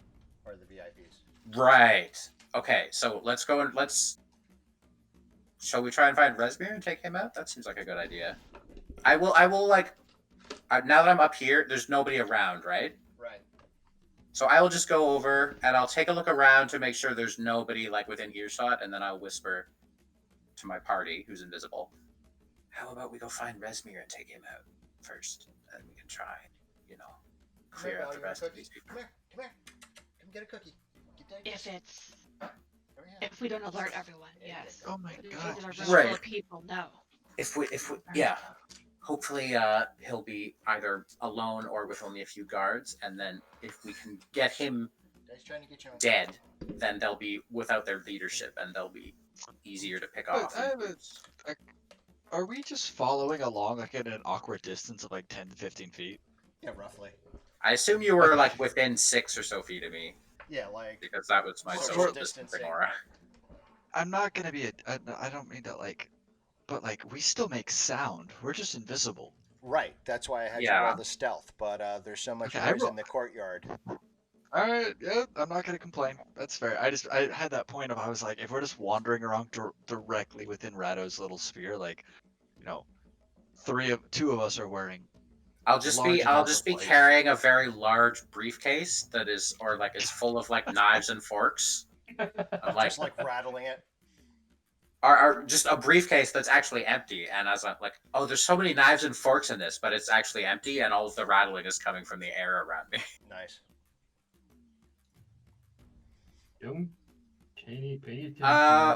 are the VIPs. Right. Okay, so let's go and shall we try and find Resmir and take him out? That seems like a good idea. I will like now that I'm up here, there's nobody around, right? Right. So I will just go over and I'll take a look around to make sure there's nobody like within earshot, and then I'll whisper to my party who's invisible. How about we go find Resmir and take him out first, and we can try, clear out the rest of these people. Come here. Come get a cookie. If we don't alert everyone, yes. Oh my god. Regular Right. regular people, no. If we, yeah. Hopefully, he'll be either alone or with only a few guards, and then if we can get him Guys trying to get you on. dead, then they'll be without their leadership, and they'll be easier to pick off. I have Are we just following along like at an awkward distance of like 10 to 15 feet? Yeah, roughly. I assume you were like within 6 or so feet of me, Yeah, like because that was my Social social distancing. distancing aura. I'm not gonna be I don't mean that but we still make sound. We're just invisible. right. That's why I had you Yeah. roll the stealth. But there's so much Okay, I noise roll- in the courtyard. Alright, yeah, I'm not gonna complain. That's fair. I had that point of I was like, if we're just wandering around directly within Rado's little sphere, two of us are wearing. I'll just Large be amounts of light. carrying a very large briefcase that is is full of like knives and forks. I'm like Just like rattling it. are just a briefcase that's actually empty, and I was like, oh, there's so many knives and forks in this, but it's actually empty, and all of the rattling is coming from the air around me. Nice. Don't pay attention.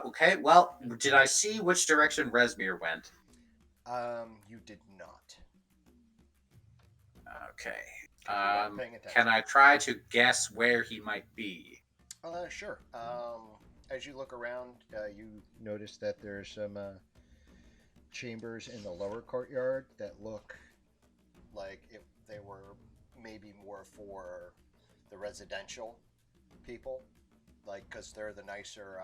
Okay, well, did I see which direction Resmir went? You did not. Okay. You weren't paying attention. Can I try to guess where he might be? Sure. As you look around, you notice that there's some chambers in the lower courtyard that look like if they were maybe more for the residential people, like because they're the nicer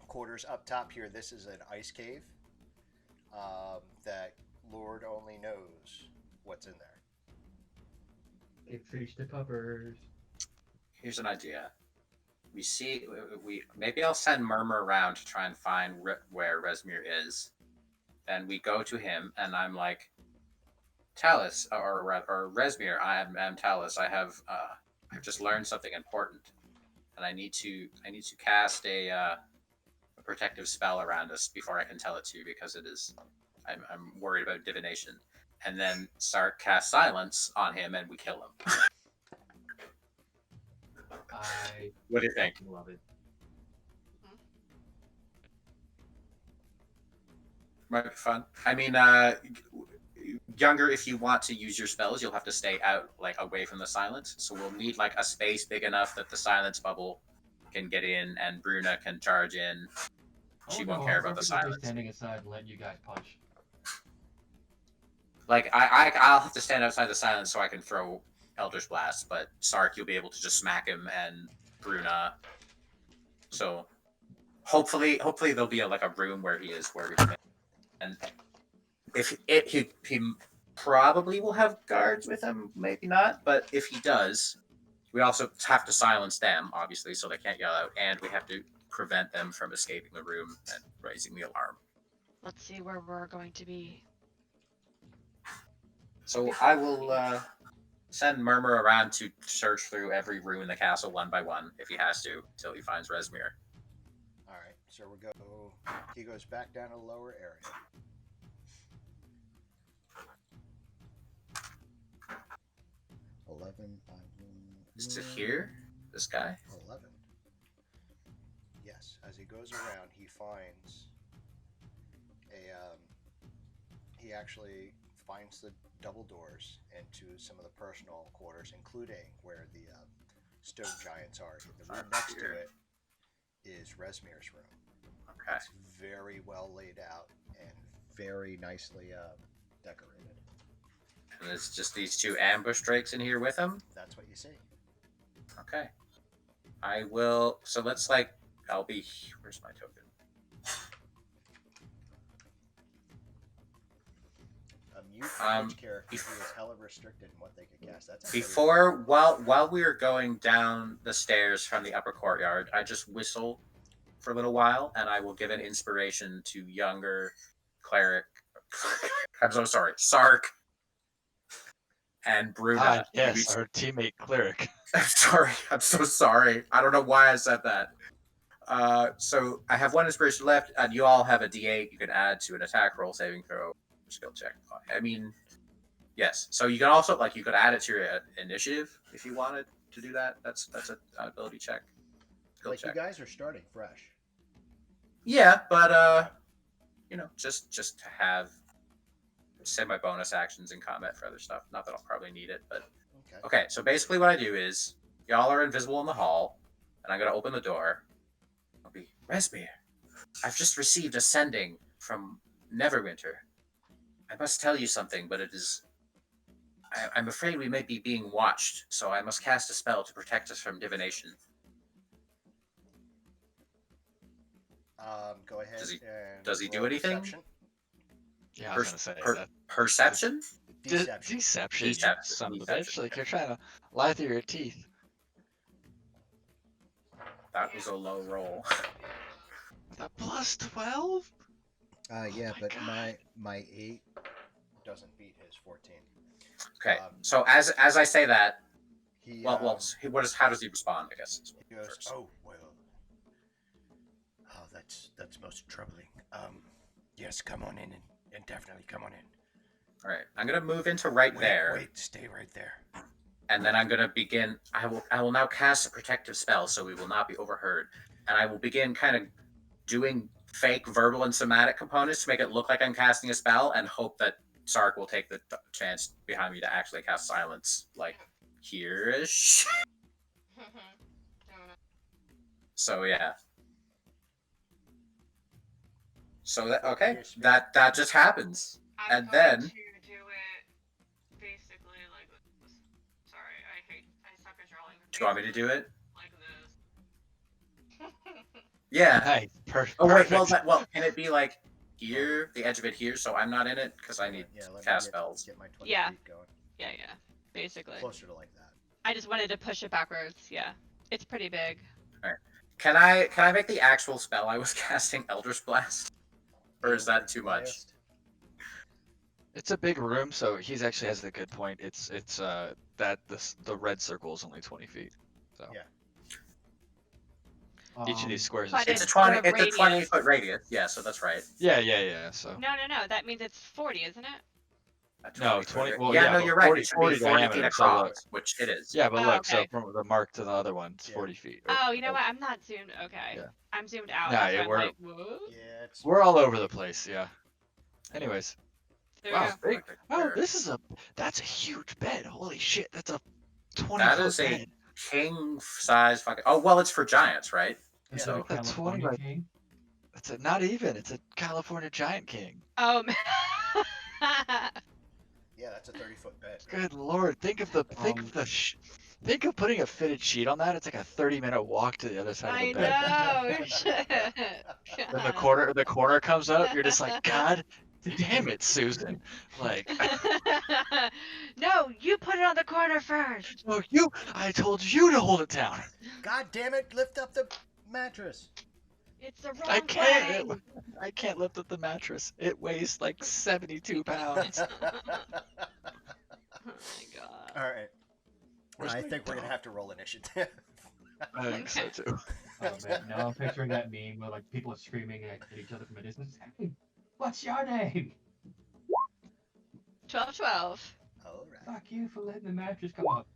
quarters up top here. This is an ice cave that Lord only knows what's in there. They've reached the puppers. Here's an idea. Maybe I'll send Murmur around to try and find where Resmir is. Then we go to him, and I'm like, Talus, or Resmir, I'm Talus. I've just learned something important, and I need to cast a protective spell around us before I can tell it to you, because I'm worried about divination. And then cast silence on him, and we kill him. What do you think? Love it. Might be fun. I mean, younger, if you want to use your spells, you'll have to stay out, away from the silence. So we'll need a space big enough that the silence bubble can get in, and Bruna can charge in. She won't care about the silence. Standing aside and letting you guys punch. I'll have to stand outside the silence so I can throw Eldritch Blast, but Sark, you'll be able to just smack him, and Bruna. So hopefully there'll be a room where he is, where we can. And he probably will have guards with him, maybe not, but if he does, we also have to silence them, obviously, so they can't yell out, and we have to prevent them from escaping the room and raising the alarm. Let's see where we're going to be. So I will send Murmur around to search through every room in the castle one by one, if he has to, until he finds Resmir. All right, so he goes back down to the lower area. Is it here? This guy? 11. Yes, as he goes around, he finds he actually finds the double doors into some of the personal quarters, including where the stone giants are. The room next to it is Resmir's room. Okay. It's very well laid out and very nicely decorated. And it's just these two ambush drakes in here with him? That's what you see. Okay. I will... So let's, like... I'll be... Where's my token? A mute mage character who is hella restricted in what they could cast. That's Before... While we were going down the stairs from the upper courtyard, I just whistle for a little while, and I will give an inspiration to younger cleric... I'm so sorry. Sark. And Bruna. Yes, our teammate cleric. I'm sorry. I'm so sorry. I don't know why I said that. So I have one inspiration left, and you all have a D8 you can add to an attack roll, saving throw, skill check. I mean, yes. So you can also you could add it to your initiative if you wanted to do that. That's an ability check. Skill check. You guys are starting fresh. Yeah, but just to have semi-bonus actions in combat for other stuff. Not that I'll probably need it, but okay. So basically, what I do is y'all are invisible in the hall, and I'm gonna open the door. I'll be Resmir. I've just received a sending from Neverwinter. I must tell you something, but it is. I'm afraid we may be being watched, so I must cast a spell to protect us from divination. Go ahead. Does he do anything? Perception. Yeah, I was gonna say that. Perception? Deception. Son of a bitch. Like you're trying to lie through your teeth. That was a low roll. The plus 12? Yeah, my but God. my 8 doesn't beat his 14. Okay, so as I say that, he how does he respond? I guess. He goes, "Oh well, that's most troubling. Yes, come on in and definitely come on in." All right, I'm gonna move into there. Wait, stay right there. And then I'm gonna begin. I will now cast a protective spell, so we will not be overheard. And I will begin kind of doing fake verbal and somatic components to make it look like I'm casting a spell, and hope that Sark will take the chance behind me to actually cast silence, like here-ish. So yeah. So that just happens, and then. To do it basically like this. Sorry, I suck at drawing. Do you want me to do it? Like this. Yeah. Nice. Perfect. Oh wait, well, can it be like here, the edge of it here, so I'm not in it because I need cast spells. Get my 20 Yeah. feet going. Yeah, basically. Closer to like that. I just wanted to push it backwards. Yeah, it's pretty big. All right. Can I make the actual spell I was casting Eldritch Blast, or is that too much? It's a big room, so he actually has a good point. It's that the red circle is only 20 feet. So yeah. Each of these squares is But It's a 20-foot radius. Yeah, so that's right. Yeah. So No. That means it's 40, isn't it? No, 20. Well, yeah, no, but you're right. 40, It should be 40 feet diameter, across, which it is. Yeah, but Oh, look, okay. so from the mark to the other one, it's 40 feet. Oh, you know what? I'm not zoomed. Okay. Yeah. I'm zoomed out. Nah, That's yeah, why I'm we're- like, whoa. Yeah, it's We're all over the place. Yeah. Anyways, There wow, we go. big. Oh, that's a huge bed. Holy shit, that's a 20 That foot is a bed. king size fucking. Oh well, it's for giants, right? Yeah. So That's 20 California by- King. Not even. It's a California Giant King. Oh man. yeah, that's a 30-foot bed. Good lord, think of putting a fitted sheet on that. It's like a 30-minute walk to the other side I of the bed. know. Shit. Then the corner comes up. You're just like, God damn it, Susan. Like, No, you put it on the corner first. oh, I told you to hold it down. God damn it! Lift up the mattress. It's the I wrong can't. way. I can't lift up the mattress. It weighs like 72 pounds. Oh my god. All right. Where's I my think we're gonna dog? have to roll initiative. I think so too. Oh man, now I'm picturing that meme where like people are screaming at each other from a distance. Hey, what's your name? 12. All right. Fuck you for letting the mattress come up.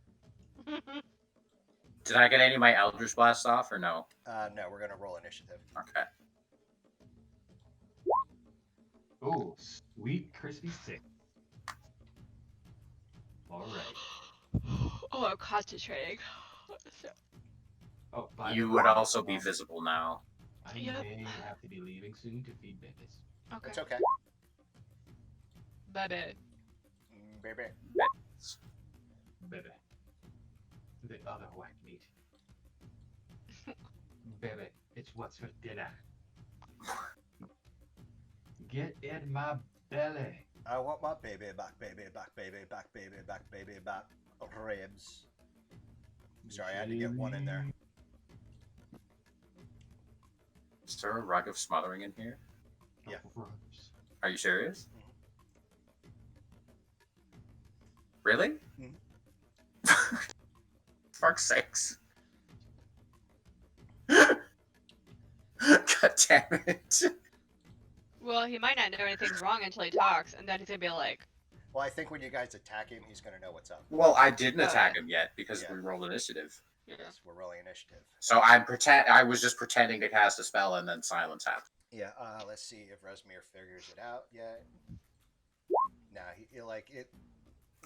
Did I get any of my Eldritch Blast off or no? No, we're gonna roll initiative. Okay. Oh, sweet crispy 6. All right. Oh, I'm concentrating. Oh, by the You way, would also be visible now. I Yep. may have to be leaving soon to feed babies. Okay. It's okay. Baby. Baby. Baby. The other white meat. Baby, it's what's for dinner. Get in my belly. I want my baby back, baby back, baby back, baby back, baby back. Ribs. Sorry, I had to get one in there. Is there a rug of smothering in here? Yeah. Rubs. Are you serious? Really? Fuck's sakes. God damn it. Well, he might not know anything's wrong until he talks, and then he's gonna be like, Well, I think when you guys attack him, he's gonna know what's up. Well, I didn't attack him yet because Yeah. we rolled initiative. Yes, we're rolling initiative. So I was just pretending to cast a spell and then silence happened. Yeah. Let's see if Resmir figures it out yet. Nah, he like it.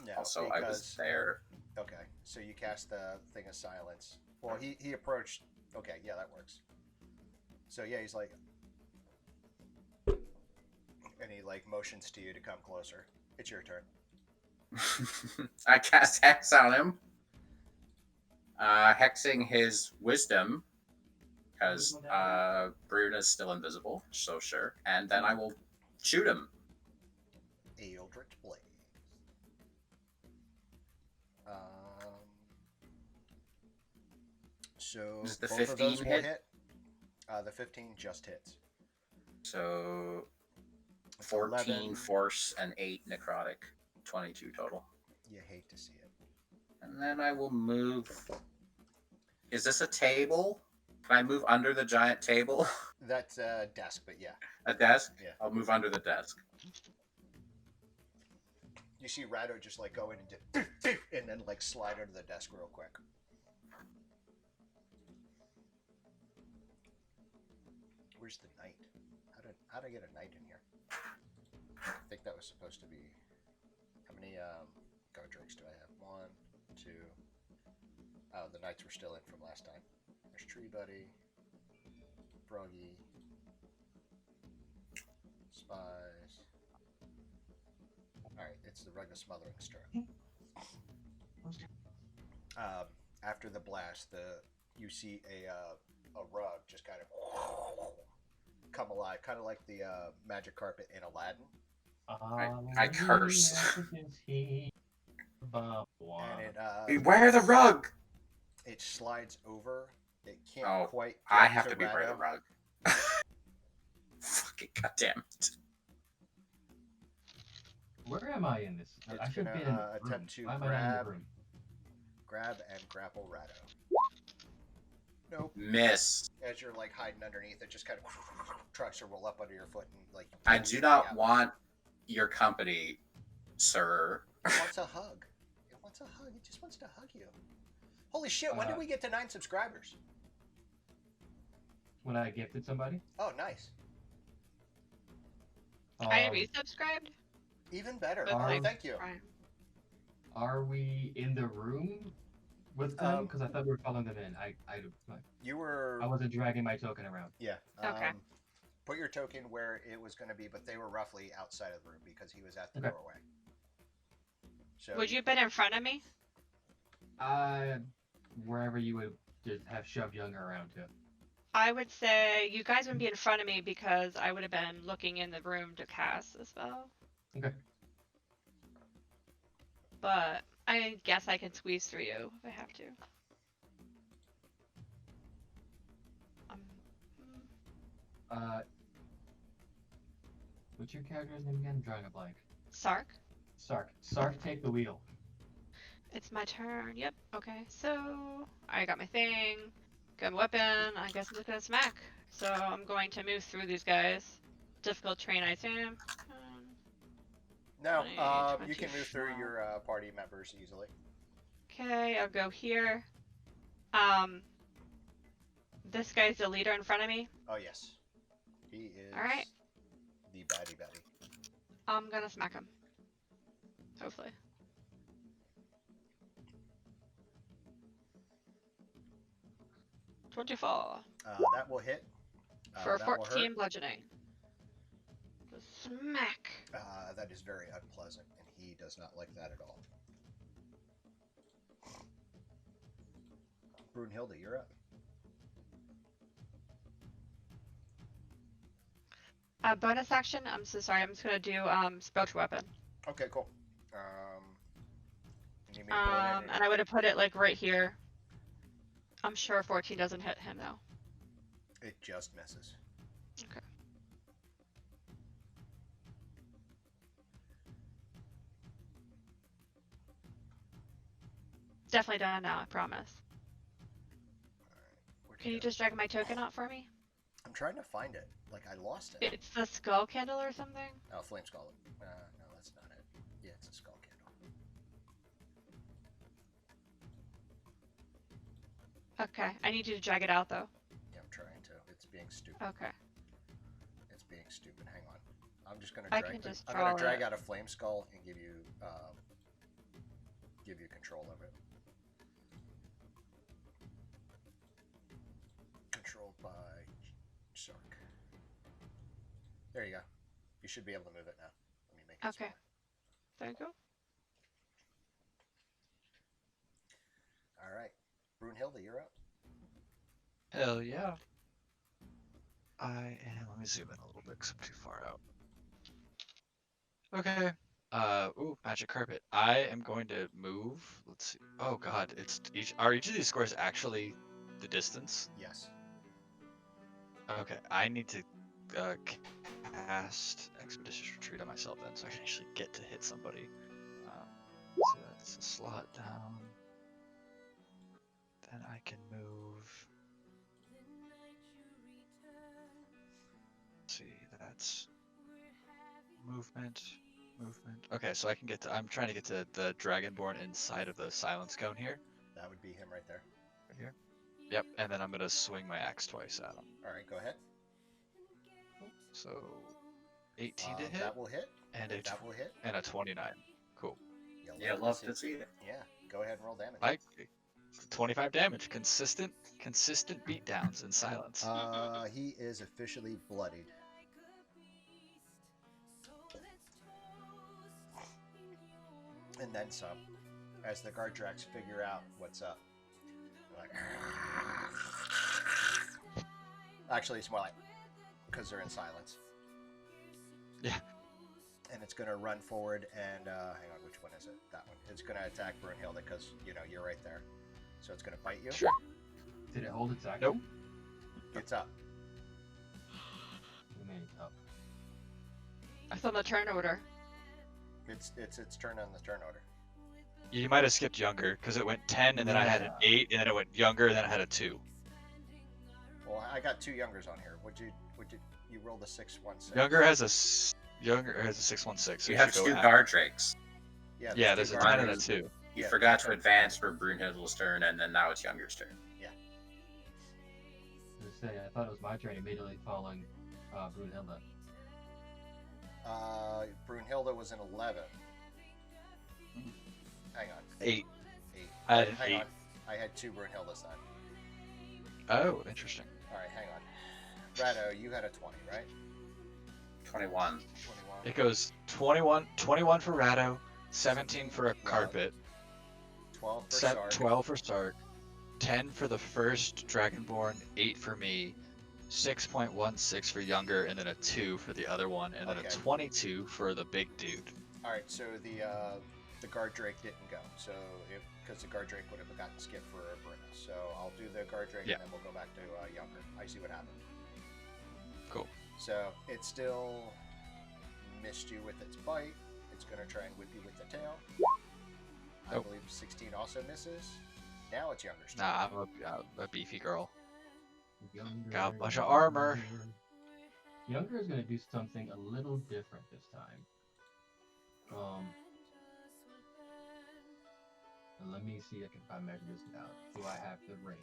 No. Also, I was there. Okay, so you cast the thing of silence. Well, he approached. Okay, yeah, that works. So yeah, he's like, and he like motions to you to come closer. It's your turn. I cast Hex on him. Hexing his wisdom, because Bruna's still invisible, so sure. And then I will shoot him. Eldritch Blaze. So Does the both of 15 those will hit? hit. The 15 just hits. So It's 14 11. force and 8 necrotic. 22 total. You hate to see it. And then I will move. Is this a table? Can I move under the giant table? That's a desk, but yeah. A desk? Yeah. I'll move under the desk. You see Rado just like go in and and then like slide under the desk real quick. Where's the knight? How did I get a knight in here? I think that was supposed to be. How many go drinks do I have? 1, 2. Oh, the knights were still in from last time. There's Tree Buddy, Froggy, Spies. Alright, it's the rug of smothering turn. After the blast, you see a rug just kind of come alive, kind of like the magic carpet in Aladdin. I curse. And Beware the rug! it slides over. It can't Oh, quite. I get have to to beware the Rado. rug. Fucking goddamn it. Where am I in this? I It's should gonna, be in the room. attempt to Why am I not in grab- the room? Grab and grapple Rado. Nope. Miss. As you're like hiding underneath, it just kind of tries to roll up under your foot and like. I do not want your company, sir. It wants a hug. It wants a hug. It just wants to hug you. Holy shit! When did we get to 9 subscribers? When I gifted somebody? Oh, nice. I resubscribed? Even better. But, Oh, like, thank you. Fine. Are we in the room with them? Because I thought we were following them in. You were. I wasn't dragging my token around. Yeah. Okay. Put your token where it was going to be, but they were roughly outside of the room because he was at the Okay. doorway. So. Would you have been in front of me? Wherever you would just have shoved Younger around to. I would say you guys would be in front of me because I would have been looking in the room to cast the spell. Okay. But I guess I can squeeze through you if I have to. What's your character's name again? I'm drawing a blank. Sark. Sark. Sark, take the wheel. It's my turn. Yep. Okay. So I got my thing. Got my weapon. I guess I'm just gonna smack. So I'm going to move through these guys. Difficult terrain, I assume. No, 20, you can move through 25. your party members easily. Okay, I'll go here. This guy's the leader in front of me. Oh yes, he is. All right. The baddie baddie. I'm gonna smack him. Hopefully. $24 That will hit. for that will hurt. 14 bludgeoning. Smack. That is very unpleasant, and he does not like that at all. Brunhilde, you're up. Bonus action. I'm so sorry. I'm just gonna do spelled weapon. Okay, cool. You need me to pull it in? And I would have put it like right here. I'm sure 14 doesn't hit him though. It just misses. Okay. Definitely done now. I promise. Alright. Can you just drag my token out for me? I'm trying to find it. Like, I lost it. It's the skull candle or something? Oh, flame skull. No, that's not it. Yeah, it's a skull candle. Okay. I need you to drag it out though. Yeah, I'm trying to. It's being stupid. Okay. It's being stupid. Hang on. I'm just gonna I drag. can just I'm gonna draw drag it. out a flame skull and give you control of it. Controlled by Sark. There you go. You should be able to move it now. Let me make it Okay. There you go. All right, Brunhilde, you're up. Hell yeah. I am. Let me zoom in a little bit because I'm too far out. Okay. Ooh, magic carpet. I am going to move. Let's see. Oh god, are each of these squares actually the distance? Yes. Okay, I need to cast Expeditious Retreat on myself then, so I can actually get to hit somebody. So that's a slot down. Then I can move. Let's see, that's movement. Okay, so I can get to. I'm trying to get to the Dragonborn inside of the Silence Cone here. That would be him right there. Right here. Yep, and then I'm gonna swing my axe twice at him. All right, go ahead. So 18 to hit, That will hit. and That will hit. a 29. Cool. Yeah, love to see it. Yeah, go ahead and roll damage. Like 25 damage. Consistent beatdowns in silence. He is officially bloodied. And then some. As the Gardrax figure out what's up. They're like, actually, it's more like, because they're in silence. Yeah. And it's going to run forward and, hang on, which one is it? That one. It's going to attack Brunhilde because, you're right there. So it's going to bite you. Sure. Did it hold its action? Nope. It's up. Remain up. I saw the turn order. It's its turn on the turn order. You might have skipped younger because it went 10 and then I had an 8 and then it went younger and then I had a 2. Well, I got 2 youngers on here. Would you roll the 616? Younger has a 616. So You have should two go at- guard drakes. Yeah, there's a 10 and a 2. You Yeah. forgot to advance for Brunhilde's turn, and then now it's Younger's turn. I thought it was my turn immediately following Brunhilde. Brunhilde was an 11. Hang on. 8. 8. I had an Hang 8. on. I had 2 Brunhildes then. Oh, interesting. Alright, hang on. Rado, you had a 20, right? 21. 21. It goes 21 for Rado, 17 for a carpet, 12 for Sark. 12 for Stark, 10 for the first Dragonborn, 8 for me, 6.16 for Younger, and then a 2 for the other one, and then Okay. a 22 for the big dude. Alright, so the guard drake didn't go. So, because the guard drake would have gotten skipped for Bruna. So I'll do the guard drake Yeah. and then we'll go back to Younger. I see what happened. Cool. So it still missed you with its bite. It's going to try and whip you with the tail. I Nope. believe 16 also misses. Now it's Younger's turn. Nah, I'm a beefy girl. Younger, Got a bunch of armor. Younger is gonna do something a little different this time. Let me see if I measure this out. Do I have the range?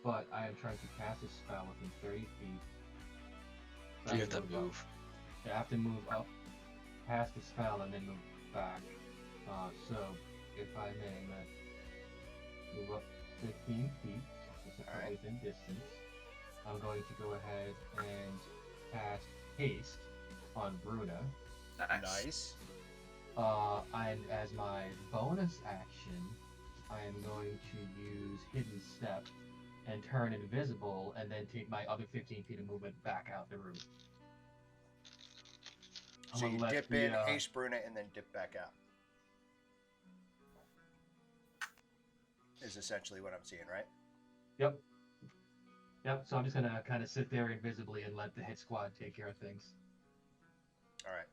But I am trying to cast a spell within 30 feet. So Do you have to up. move? I have to move up past the spell and then move back. So if I may, let's move up 15 feet, just a Alright. within distance. I'm going to go ahead and cast haste on Bruna. Nice. And as my bonus action, I am going to use Hidden Step and turn invisible, and then take my other 15 feet of movement back out the room. So you dip in, haste Bruna, and then dip back out. Is essentially what I'm seeing, right? Yep. So I'm just gonna kind of sit there invisibly and let the hit squad take care of things. All right.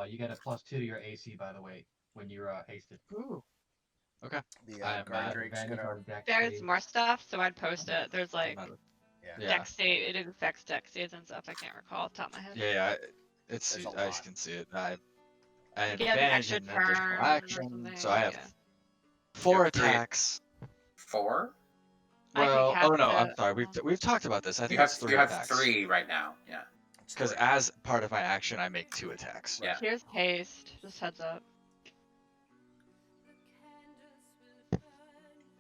You get a +2 to your AC, by the way, when you're hasted. Ooh. Okay. The I am guard mad. drake's Advantage gonna. on dex There's save. more stuff, so I'd post it. There's like Yeah. Yeah. dex save. It affects dex saves and stuff. I can't recall off the top of my head. Yeah, it's There's a I lot. can see it. I have You have an advantage extra in additional turn or action, something, so I have yeah. 4 have 3. attacks. 4? I can Well, cast oh no, I'm it. sorry. We've talked about this. I You think have it's 3 you have attacks. 3 right now. Yeah. It's Because three. as part of my action, I make 2 attacks. Yeah. Here's haste. Just heads up.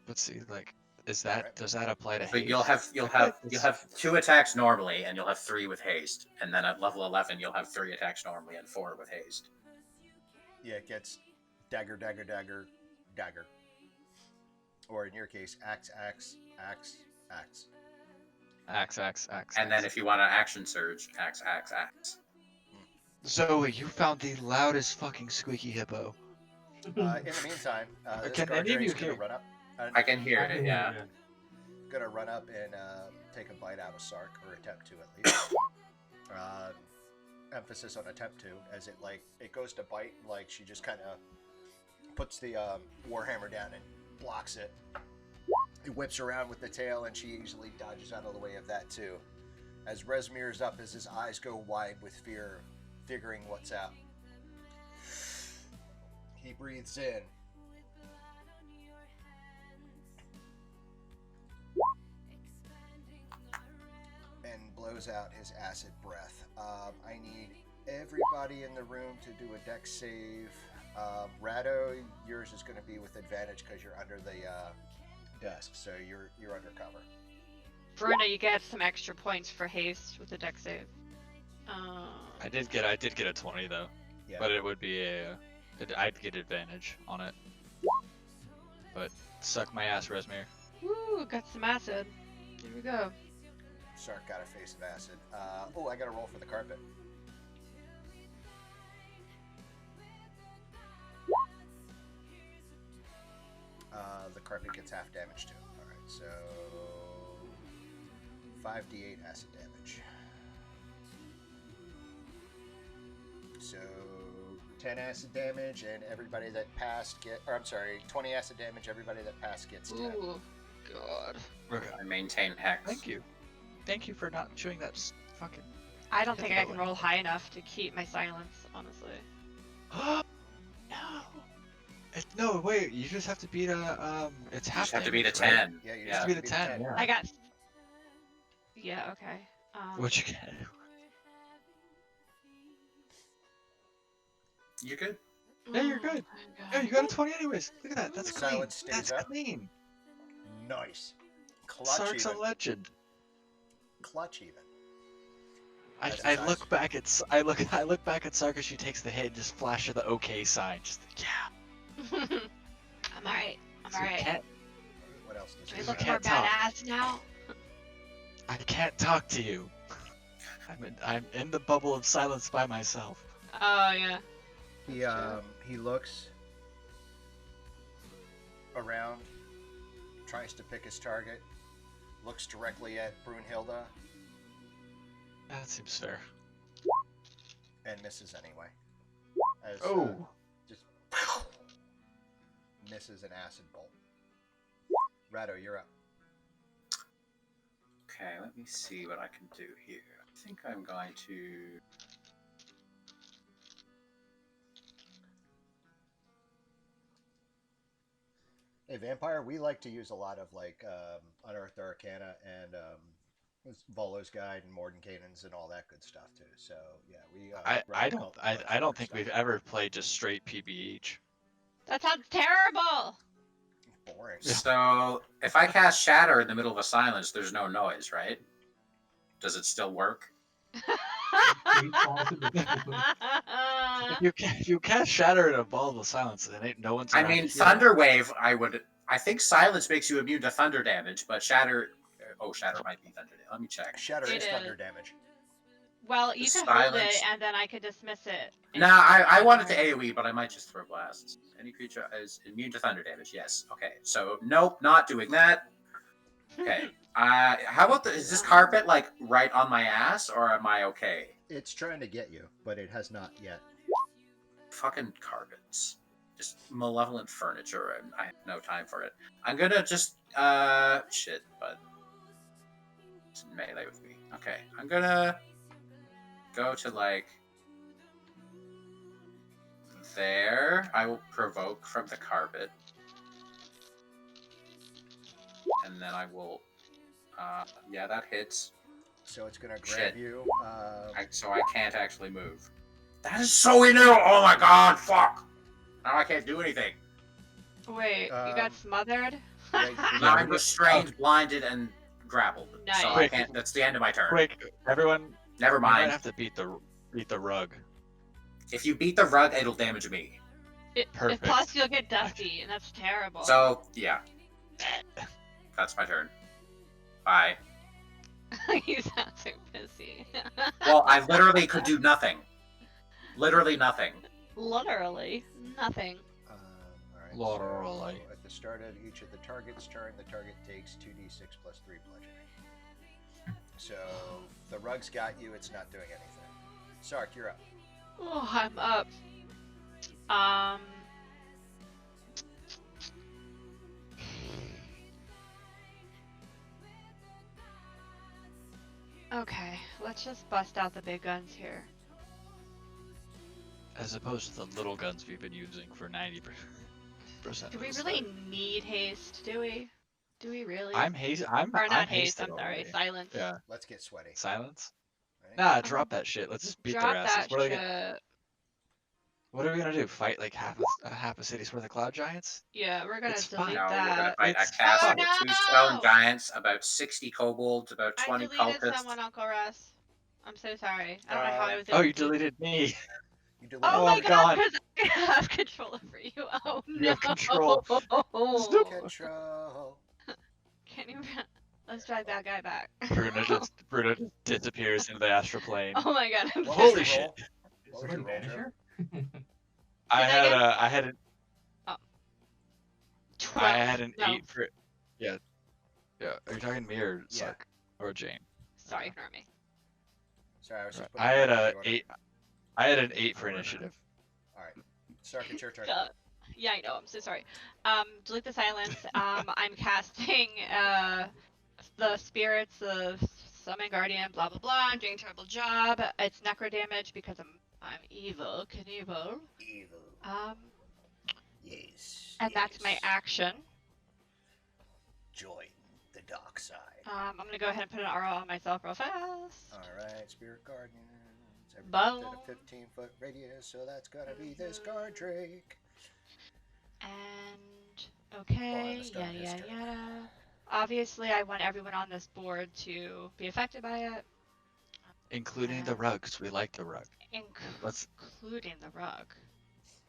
But see, like, is that Alright. does that apply to So haste? you'll have 2 attacks normally, and you'll have 3 with haste, and then at level 11 you'll have 3 attacks normally and 4 with haste. Yeah, it gets dagger, dagger, dagger, dagger. Or in your case, axe, axe, axe, axe. Axe. And then if you want an action surge, axe. Zoe, you found the loudest fucking squeaky hippo. In the meantime, this Can guard any of you drake's gonna hear- run up. I can hear it. Yeah. Gonna run up and take a bite out of Sark, or attempt to at least. Emphasis on attempt to, as it goes to bite, like she just kind of puts the warhammer down and blocks it. He whips around with the tail, and she easily dodges out of the way of that too. As Rezmir's up, as his eyes go wide with fear, figuring what's out. He breathes in. And blows out his acid breath. I need everybody in the room to do a dex save. Rado, yours is going to be with advantage because you're under the desk, so you're under cover. Bruna, you get some extra points for haste with the dex save. I did get a 20 though, Yeah. but it would be I'd get advantage on it. But suck my ass, Resmir. Woo, got some acid. Here we go. Sark got a face of acid. I got to roll for the carpet. The carpet gets half damage too. Alright, so 5d8 acid damage. So 10 acid damage, and everybody that passed 20 acid damage, everybody that passed gets 10. Ooh, God. Okay. I maintain hex. Thank you for not chewing that fucking. I don't think I can roll high enough to keep my silence, honestly. No, wait. You just have to beat a It's You half. just have to beat a damage, right? 10. Yeah, you Yeah. just Be have the to 10. Yeah. I got. Yeah, okay. What you get? You good? Yeah, you're good. Yeah, you got a 20 anyways. Look at that. That's clean. Silence stays That's up. clean. Nice. Clutch Sark's even. a legend. Clutch even. I That's look nice. back at I look back at Sark as she takes the hit and just flash her the OK sign. Just yeah. I'm alright. I'm So you alright. can't- What else does Do he I you look have? more can't talk. badass now? I can't talk to you. I'm in the bubble of silence by myself. Oh, yeah. He looks around tries to pick his target, looks directly at Brunhilde, That seems fair. and misses anyway. As, Oh. just misses an acid bolt. Rado, you're up. Okay, let me see what I can do here. I think I'm going to... Hey, Vampire, we like to use a lot of like Unearthed Arcana and Volo's Guide and Mordenkainen's and all that good stuff too. So yeah, we. I don't think we've ever played just straight PBH. That sounds terrible. Boring. So, if I cast Shatter in the middle of a silence, there's no noise, right? Does it still work? If you cast Shatter in a ball of silence, then ain't no one's. I mean, Thunderwave, I think silence makes you immune to thunder damage, but Shatter... Oh, Shatter might be thunder damage. Let me check. Shatter It is is. thunder damage. Well, you can hold it, and then I could dismiss it. Nah, I wanted to AoE, but I might just throw blasts. Any creature is immune to thunder damage. Yes. Okay. So nope, not doing that. Okay. How about is this carpet like right on my ass, or am I okay? It's trying to get you, but it has not yet. Fucking carpets. Just malevolent furniture, and I have no time for it. I'm gonna just shit, but it's in melee with me. Okay, I'm gonna go to like there. I will provoke from the carpet, and then I will. Yeah, that hits. So it's gonna grab Shit. you. So I can't actually move. That is so inert. Oh my god! Fuck. Now I can't do anything. Wait, you got smothered? Now I'm restrained, blinded, and grappled. Nice. So I can't. That's the end of my turn. Quick, everyone. Never You might mind. have to beat the rug. If you beat the rug, it'll damage me. Perfect. Plus, you'll get dusty, and that's terrible. So yeah, that's my turn. Bye. You sound so pissy. Well, I literally could do nothing. Literally nothing. Literally nothing. All right. Literally. So at the start of each of the target's turn, the target takes 2d6 plus 3 bludgeoning. So the rug's got you. It's not doing anything. Sark, you're up. Oh, I'm up. Okay, let's just bust out the big guns here. As opposed to the little guns we've been using for 90%. Do we really need haste? Do we? Do we really? I'm hasted. I'm or not I'm haste. hasted I'm sorry. already. Silence. Yeah. Let's get sweaty. Silence. Right? Nah, drop that shit. Let's just beat Drop their asses. that shit. What are we gonna do? Fight like half a city's worth of cloud giants? Yeah, we're gonna It's delete fine. No, we're gonna that. fight a It's castle fine. with Oh, 2 no! stone giants, about 60 kobolds, about I 20 deleted cultists. someone, Uncle Russ. I'm so sorry. I don't know how I was. Oh, you able to- deleted me. You deleted Oh Oh, my God. because I have control over you. Oh You no. have control. Control. Can't even. Let's drag that guy back. Bruno just disappears into the astral plane. Oh my god. I'm What so was Holy your shit. roll? What was your roll, Drew? Vanisher? I Did I had get- an 12. I had an No. 8 for yeah. Are you talking to me or Yeah. Sark or Jane? Sorry, ignore me. Sorry, I was just. I had a a 8. I had an 8 for initiative. All right, Sark, it's your turn. Yeah, I know. I'm so sorry. Delete the silence. I'm casting the spirits of summon guardian. Blah blah blah. I'm doing a terrible job. It's necro damage because I'm evil. Knievel. Evil. Yes. And that's my yes. action. Join the dark side. I'm gonna go ahead and put an aura on myself real fast. All right, Spirit Guardians. Boom. Everything within a 15-foot radius, so that's gonna be this guard Drake. And okay, Stone yada is yada turn. yada. Obviously, I want everyone on this board to be affected by it, Including the rugs. We like the rug. Let's including the rug.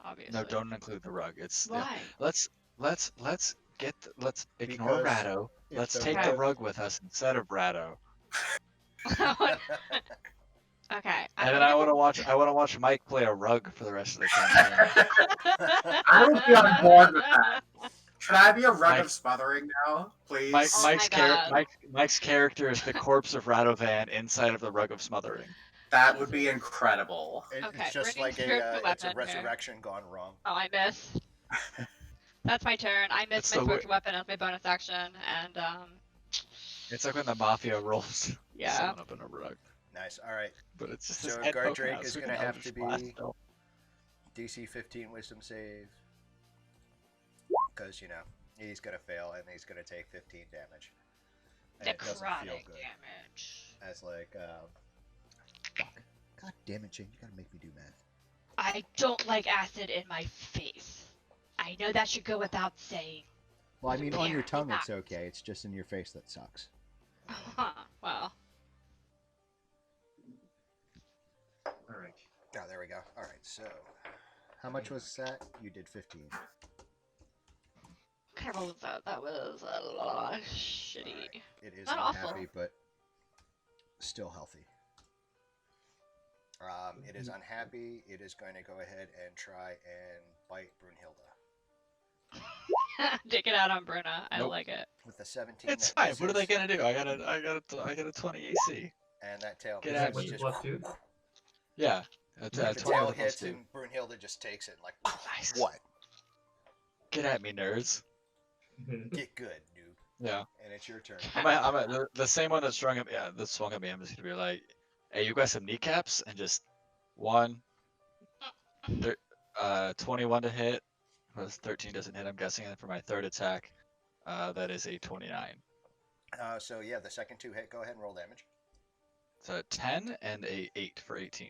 Obviously. no, don't include the rug. It's yeah. Why? Let's ignore Because Rado. if Let's the take rug- the rug with us instead of Rado. Okay. And then I want to watch Mike play a rug for the rest of the campaign. I would be on board with that. Can I be a rug Mike- of smothering now, please? Oh my God. Mike's character is the corpse of Radovan inside of the rug of smothering. That would be incredible. Okay, It's just bringing like spiritual it's a weapon here. resurrection gone wrong. Oh, I miss. That's my turn. I missed It's my the spiritual weapon as my bonus action, and It's like when the mafia rolls yeah. someone up in a rug. Nice. All right. But it's just So his head Guard poking Drake out, is so gonna the have Eldritch to Blast be don't- DC 15 Wisdom save, because he's gonna fail and he's gonna take 15 damage. And it doesn't feel Necrotic good. damage. As like, fuck. God damn it, Jane! You gotta make me do math. I don't like acid in my face. I know that should go without saying. Well, I mean, on your Apparently tongue not. it's okay. It's just in your face that sucks. Well, All right. Oh, there we go. All right. So, how much was that? You did 15. what kind of roll was that? That was a lot shitty. Alright. It is Not awful. unhappy, but still healthy. It is unhappy. It is going to go ahead and try and bite Brunhilde. Take it out on Bruna. I Nope. like it. With a 17. It's that fine. What are they misses, gonna do? I got a 20 AC. And that tail Get misses. at What's me. your +2? Yeah. That's The 20 tail with a hits +2. and Brunhilde just takes it and like, Nice. what? Get at me, nerds. Get good, noob. Yeah. And it's your turn. The same one that swung at me. Yeah, that swung at me. I'm just gonna be like, "Hey, you got some kneecaps?" And just 21 to hit. Was 13 doesn't hit. I'm guessing. And for my third attack, that is a 29. So yeah, the second two hit. Go ahead and roll damage. It's a 10 and a 8 for 18.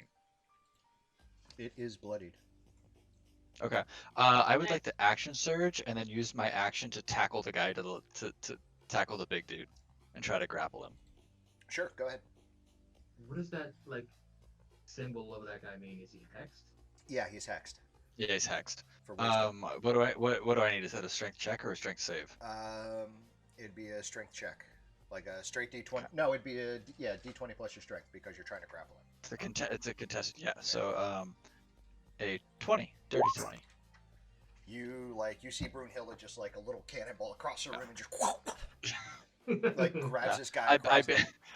It is bloodied. Okay. I would like to action surge and then use my action to tackle the guy to tackle the big dude and try to grapple him. Sure, go ahead. What does that like symbol of that guy mean? Is he hexed? Yeah, he's hexed Yeah, he's hexed. for wisdom. What do I need? Is that a strength check or a strength save? It'd be a strength check, like a straight D20. No, it'd be a D20 plus your strength because you're trying to grapple him. It's a contested. Yeah. So a 20, dirty 20. You see Brunhilde just like a little cannonball across the room and just like grabs Yeah. this guy. I across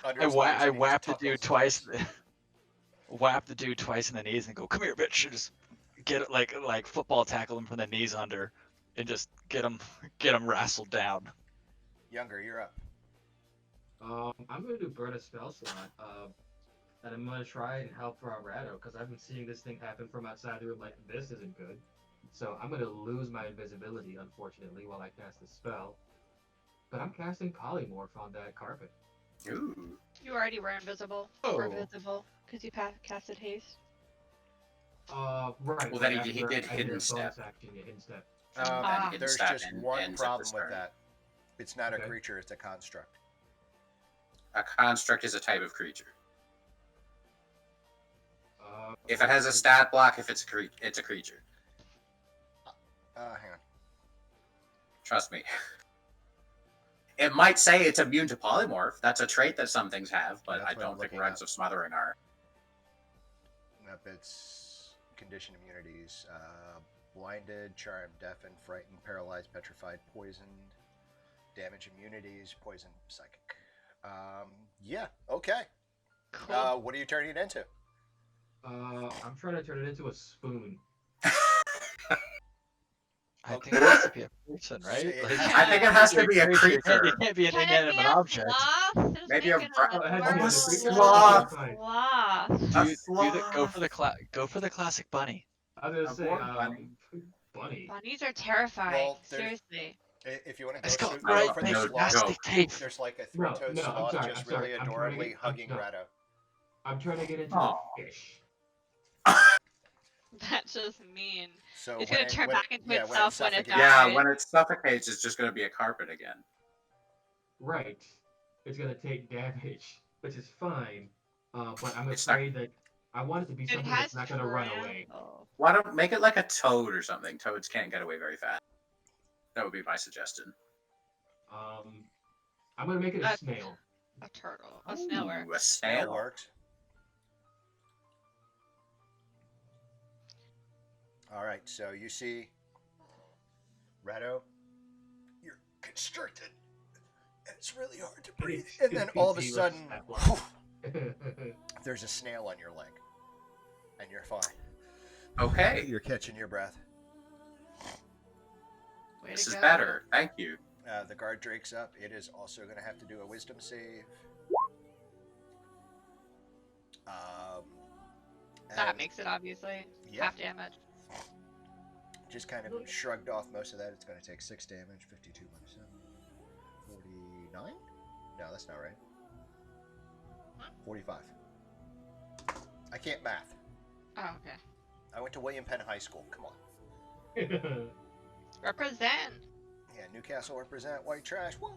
under his legs I and he whap just the dude tuckles. twice. Whap the dude twice in the knees and go, "Come here, bitch!" And just get it like football tackle him from the knees under, and just get him wrestled down. Younger, you're up. I'm gonna do burn a spell slot. And I'm gonna try and help out Rado because I've been seeing this thing happen from outside the room. Like this isn't good. So I'm gonna lose my invisibility, unfortunately, while I cast the spell. But I'm casting polymorph on that carpet. Ooh. You already were invisible. Oh. Or visible because you casted haste. Right. Well, then right he after did I hidden bonus step. action, yeah, hidden step. Then There's stab just and one ends at problem this with turn. that. It's not a Okay. creature; it's a construct. A construct is a type of creature. Uh, If it has a stat block, if it's a creature. Hang on. Trust me. It might say it's immune to polymorph. That's a trait that some things have, but That's I what I'm don't think looking rugs up. of smothering are. Nope, it's condition immunities. Blinded, charmed, deafened, frightened, paralyzed, petrified, poisoned, damage immunities, poison, psychic. Yeah, okay. Cool. What are you turning it into? I'm trying to turn it into a spoon. I think it has to be a person, right? It Like, has- I think it has to be a It creature. can't be an Can it be inanimate a object. sloth? Just Maybe a thinking bra- of Oh, it has adorable to be a sloth. creature. sloth. Go for the go for the classic bunny. I was gonna say, born bunny. bunny. Bunnies are terrifying. Well, there's- Seriously. If you want to It's go, got go great for the no, big sloth, nasty teeth. there's like a No, three-toed no, I'm sloth sorry, just I'm sorry. really I'm trying to adorably get- hugging no. Rado. I'm trying to get into Aw. a fish. That's just mean. So It's when gonna turn back into yeah, itself when it suffocates- dies. Yeah, Right. when it suffocates, it's just going to be a carpet again. Right. It's gonna take damage, which is fine. But I'm It's not- afraid that I want it to be It something has that's not gonna run away. trample. Why don't make it like a toad or something? Toads can't get away very fast. That would be my suggestion. I'm gonna make it a snail. A turtle. A snail works. Ooh, a Snail snail. works. All right, so you see Rado constricted. And it's really hard to breathe. And then all of a sudden, there's a snail on your leg. And you're fine. Okay. You're catching your breath. Way This to is go. better. Thank you. The guard drake's up. It is also going to have to do a wisdom save. That And makes it obviously Yeah. half damage. just kind of shrugged off most of that. It's going to take 6 damage. 52 minus 7. 49? No, that's not right. 45. I can't math. Oh, okay. I went to William Penn High School. Come on. Represent. Yeah, Newcastle represent white trash. What?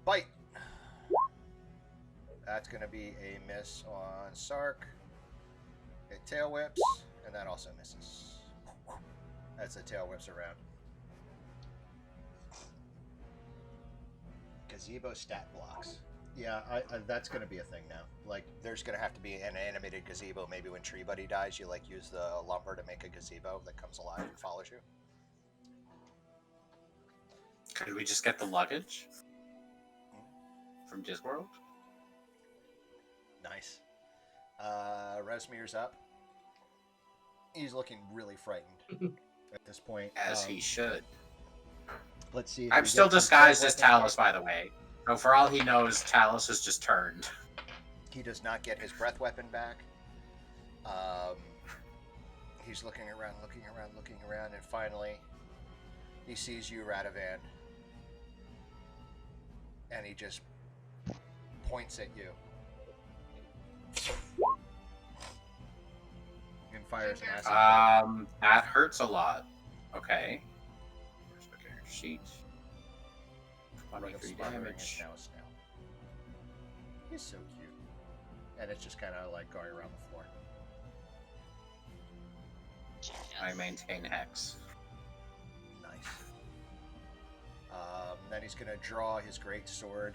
Bite. That's going to be a miss on Sark. It tail whips, and that also misses. That's a tail whips around. Gazebo stat blocks. Yeah, that's going to be a thing now. Like, there's going to have to be an animated gazebo. Maybe when Tree Buddy dies, you like use the lumber to make a gazebo that comes alive and follows you. Could we just get the luggage from Discworld? Nice. Resmir's up. He's looking really frightened at this point. As he should. Let's see. If I'm we still get some disguised threat as weapon. Talus, by the way. So for all he knows, Talus has just turned. He does not get his breath weapon back. He's looking around, and finally, he sees you, Radovan, and he just points at you and fires an acid. That hurts a lot. Okay. Let's look at your sheet. Ring of 23 Smothering is damage. now a snail. He's so cute. And it's just kind of like going around the floor. I maintain Hex. Nice. Then he's going to draw his great sword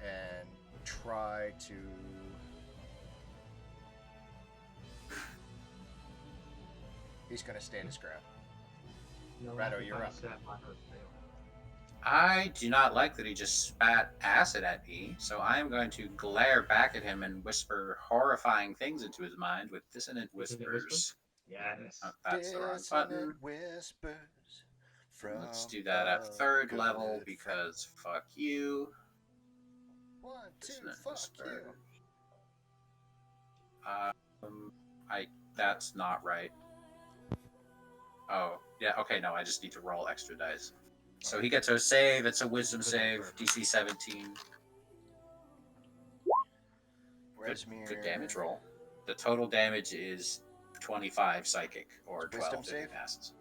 and try to... He's going to stand his ground. Rado, you're up. I do not like that he just spat acid at me, so I am going to glare back at him and whisper horrifying things into his mind with dissonant whispers. Yes. Oh, that's the wrong button. Whispers from Let's do that at a 3rd good level friend. because fuck you. 1, 2, Dissonant fuck whisper. you. That's not right. Oh, yeah, okay, no, I just need to roll extra dice. So he gets a save, it's a wisdom save, DC 17. Resmir. Good damage roll. The total damage is 25 psychic, or 12 Wisdom if he save? passes.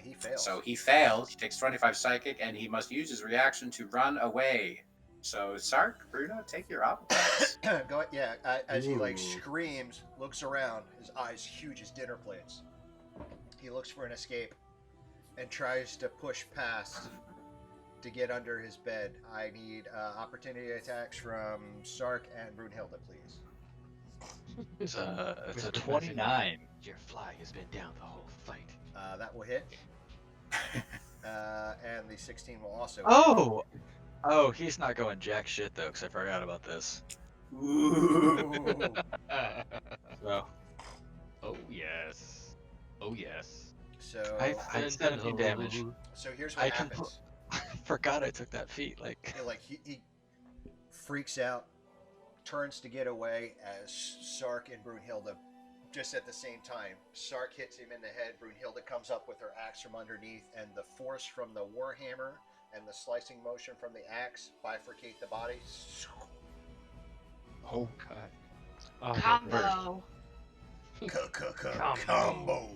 He fails. So he failed, he takes 25 psychic, and he must use his reaction to run away. So Sark, Bruno, take your opportunities. Go, yeah, as he like Ooh. screams, looks around, his eyes huge as dinner plates. He looks for an escape and tries to push past to get under his bed. I need opportunity attacks from Sark and Brunhilde, please. It's a With 29. Your fly has been down the whole fight. That will hit. And the 16 will also hit. Oh, he's not going jack shit though, because I forgot about this. Ooh. So Oh yes. Oh yes. So, I 17 damage. so here's what I can happens. I forgot I took that feat. Like, Yeah, like he freaks out, turns to get away as Sark and Brunhilde just at the same time. Sark hits him in the head. Brunhilde comes up with her axe from underneath, and the force from the warhammer and the slicing motion from the axe bifurcate the body. Oh god. Oh, Combo. Combo.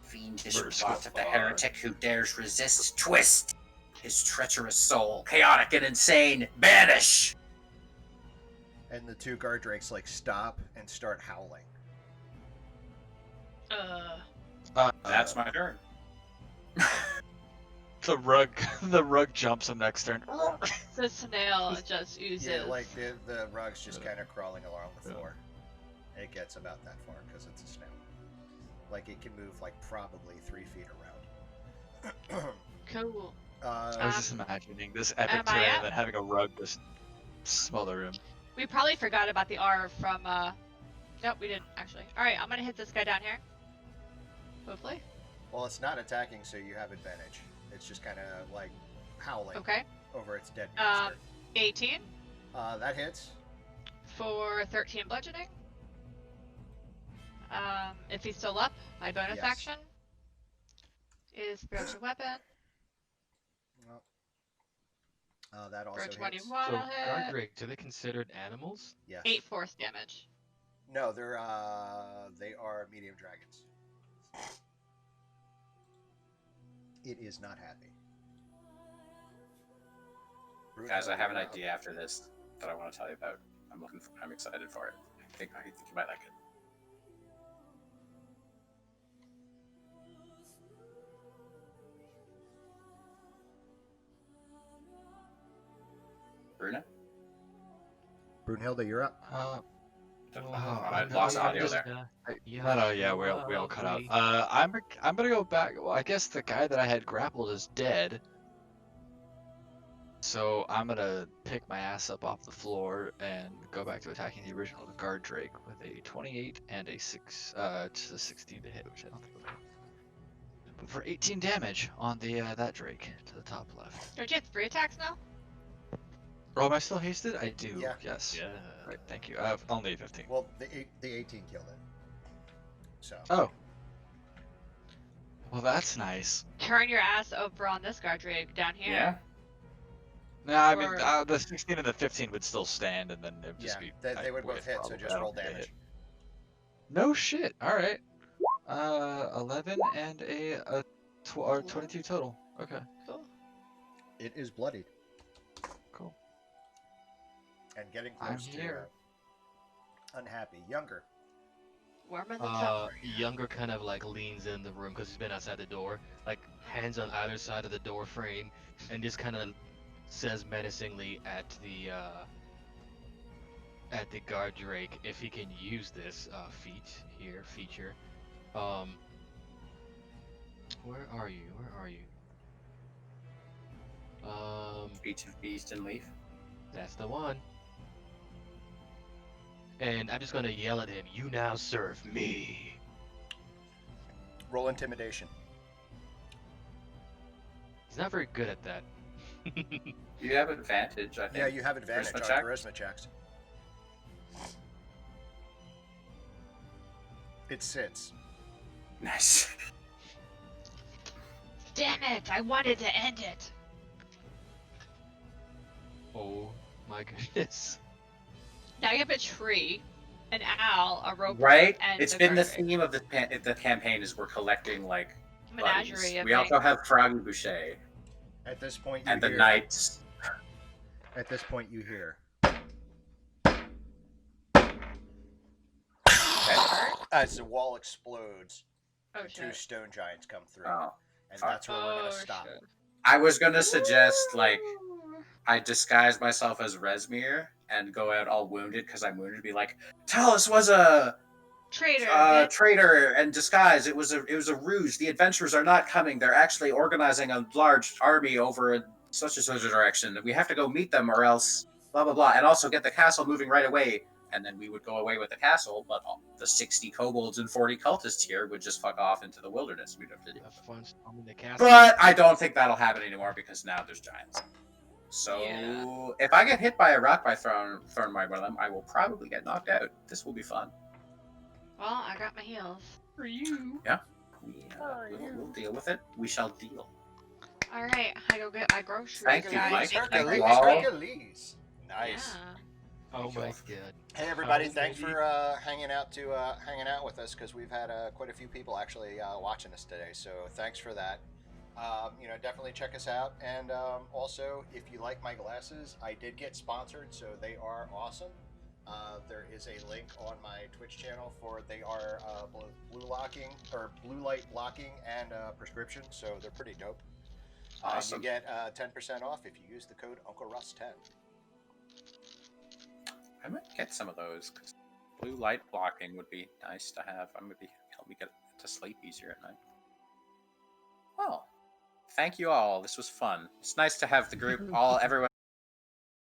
Fiendish Vertical plot of the bar. heretic who dares resist. Twist his treacherous soul, chaotic and insane. Banish. And the two guard drakes like stop and start howling. That's my turn. the rug jumps him next turn. The snail just oozes. Yeah, like the rug's just kind of crawling along the floor. It gets about that far because it's a snail. Like it can move like probably 3 feet around. Cool. I was just imagining this epic am I terrain up? and then having a rug just smother him. We probably forgot about the R from, nope, we didn't, actually. Alright, I'm gonna hit this guy down here. Hopefully. Well, it's not attacking, so you have advantage. It's just kind of like howling Okay. over its dead master. 18 That hits. for 13 bludgeoning. If he's still up, my bonus Yes. action is spiritual weapon. That also For hits. 21 So, I'll hit. Gardrake, do they considered animals? Yes. 8 force damage. No, they are medium dragons. It is not happy. Guys, I have an idea after this that I want to tell you about. I'm excited for it. I think you might like it. Bruna? Brunhilde, you're up. I lost audio there. Yeah, we all cut out. I'm gonna go back. Well, I guess the guy that I had grappled is dead. So I'm gonna pick my ass up off the floor and go back to attacking the original guard Drake with a 28 and a 16 to hit, which I don't think will hit. But for 18 damage on the that Drake to the top left. Don't you have 3 attacks now? Oh, am I still hasted? I do. Yeah. Yes. Yeah. Right. Thank you. I have only 15. Well, the 18 killed it. So. Oh. Well, that's nice. Turn your ass over on this guard rig down here. Yeah. No, I mean Or- the 16 and the 15 would still stand, and then it would just Yeah, be. they would both hit, so just roll damage. No shit. All right. 11 and a 22 total. Okay. Cool. It is bloodied. Cool. And getting I'm close to here. unhappy. Younger. Warmer than summer. Younger kind of like leans in the room because he's been outside the door, like hands on either side of the door frame, and just kind of says menacingly at the guard Drake if he can use this feature. Where are you? Beach of Beast and Leaf. That's the one. And I'm just gonna yell at him, "You now serve me." Roll intimidation. He's not very good at that. You have advantage, I think. Yeah, you have advantage Charisma on check? charisma checks. It sits. Nice. Damn it! I wanted to end it. Oh my goodness. Now you have a tree, an owl, a rope, Right? and It's a been the guard rig. theme of the campaign is we're collecting like buddies. Menagerie of We also things. have Froggy Boucher At this point, you and the hear. knights. At this point, you hear. As the wall explodes, Oh two shit. stone giants come through, Oh. and fuck. that's where we're Oh gonna stop. shit. I was gonna suggest like I disguise myself as Resmir and go out all wounded because I'm wounded. Be like, Talus was a Traitor. bitch. traitor and disguise. It was a ruse. The adventurers are not coming. They're actually organizing a large army over in such and such a direction. We have to go meet them or else blah blah blah. And also get the castle moving right away. And then we would go away with the castle, but the 60 kobolds and 40 cultists here would just fuck off into the wilderness. We'd have to do. Have fun storming the castle. But I don't think that'll happen anymore because now there's giants. So Yeah. if I get hit by a rock by throwing by one of them, I will probably get knocked out. This will be fun. Well, I got my heals. For you. We'll deal with it. We shall deal. All right, I go get my groceries. Thank you, guys. Mike. Thank Thank you. you all. Hercules. Nice. Yeah. Oh Thank you my all. god. Hey everybody! How's Thanks baby? for hanging out with us because we've had quite a few people actually watching us today. So thanks for that. Definitely check us out. And also, if you like my glasses, I did get sponsored, so they are awesome. There is a link on my Twitch channel for they are blue light blocking and prescription, so they're pretty dope. Awesome. You get 10% off if you use the code Uncle Russ 10. I might get some of those because blue light blocking would be nice to have. I'm gonna help me get to sleep easier at night. Well, thank you all. This was fun. It's nice to have the group, everyone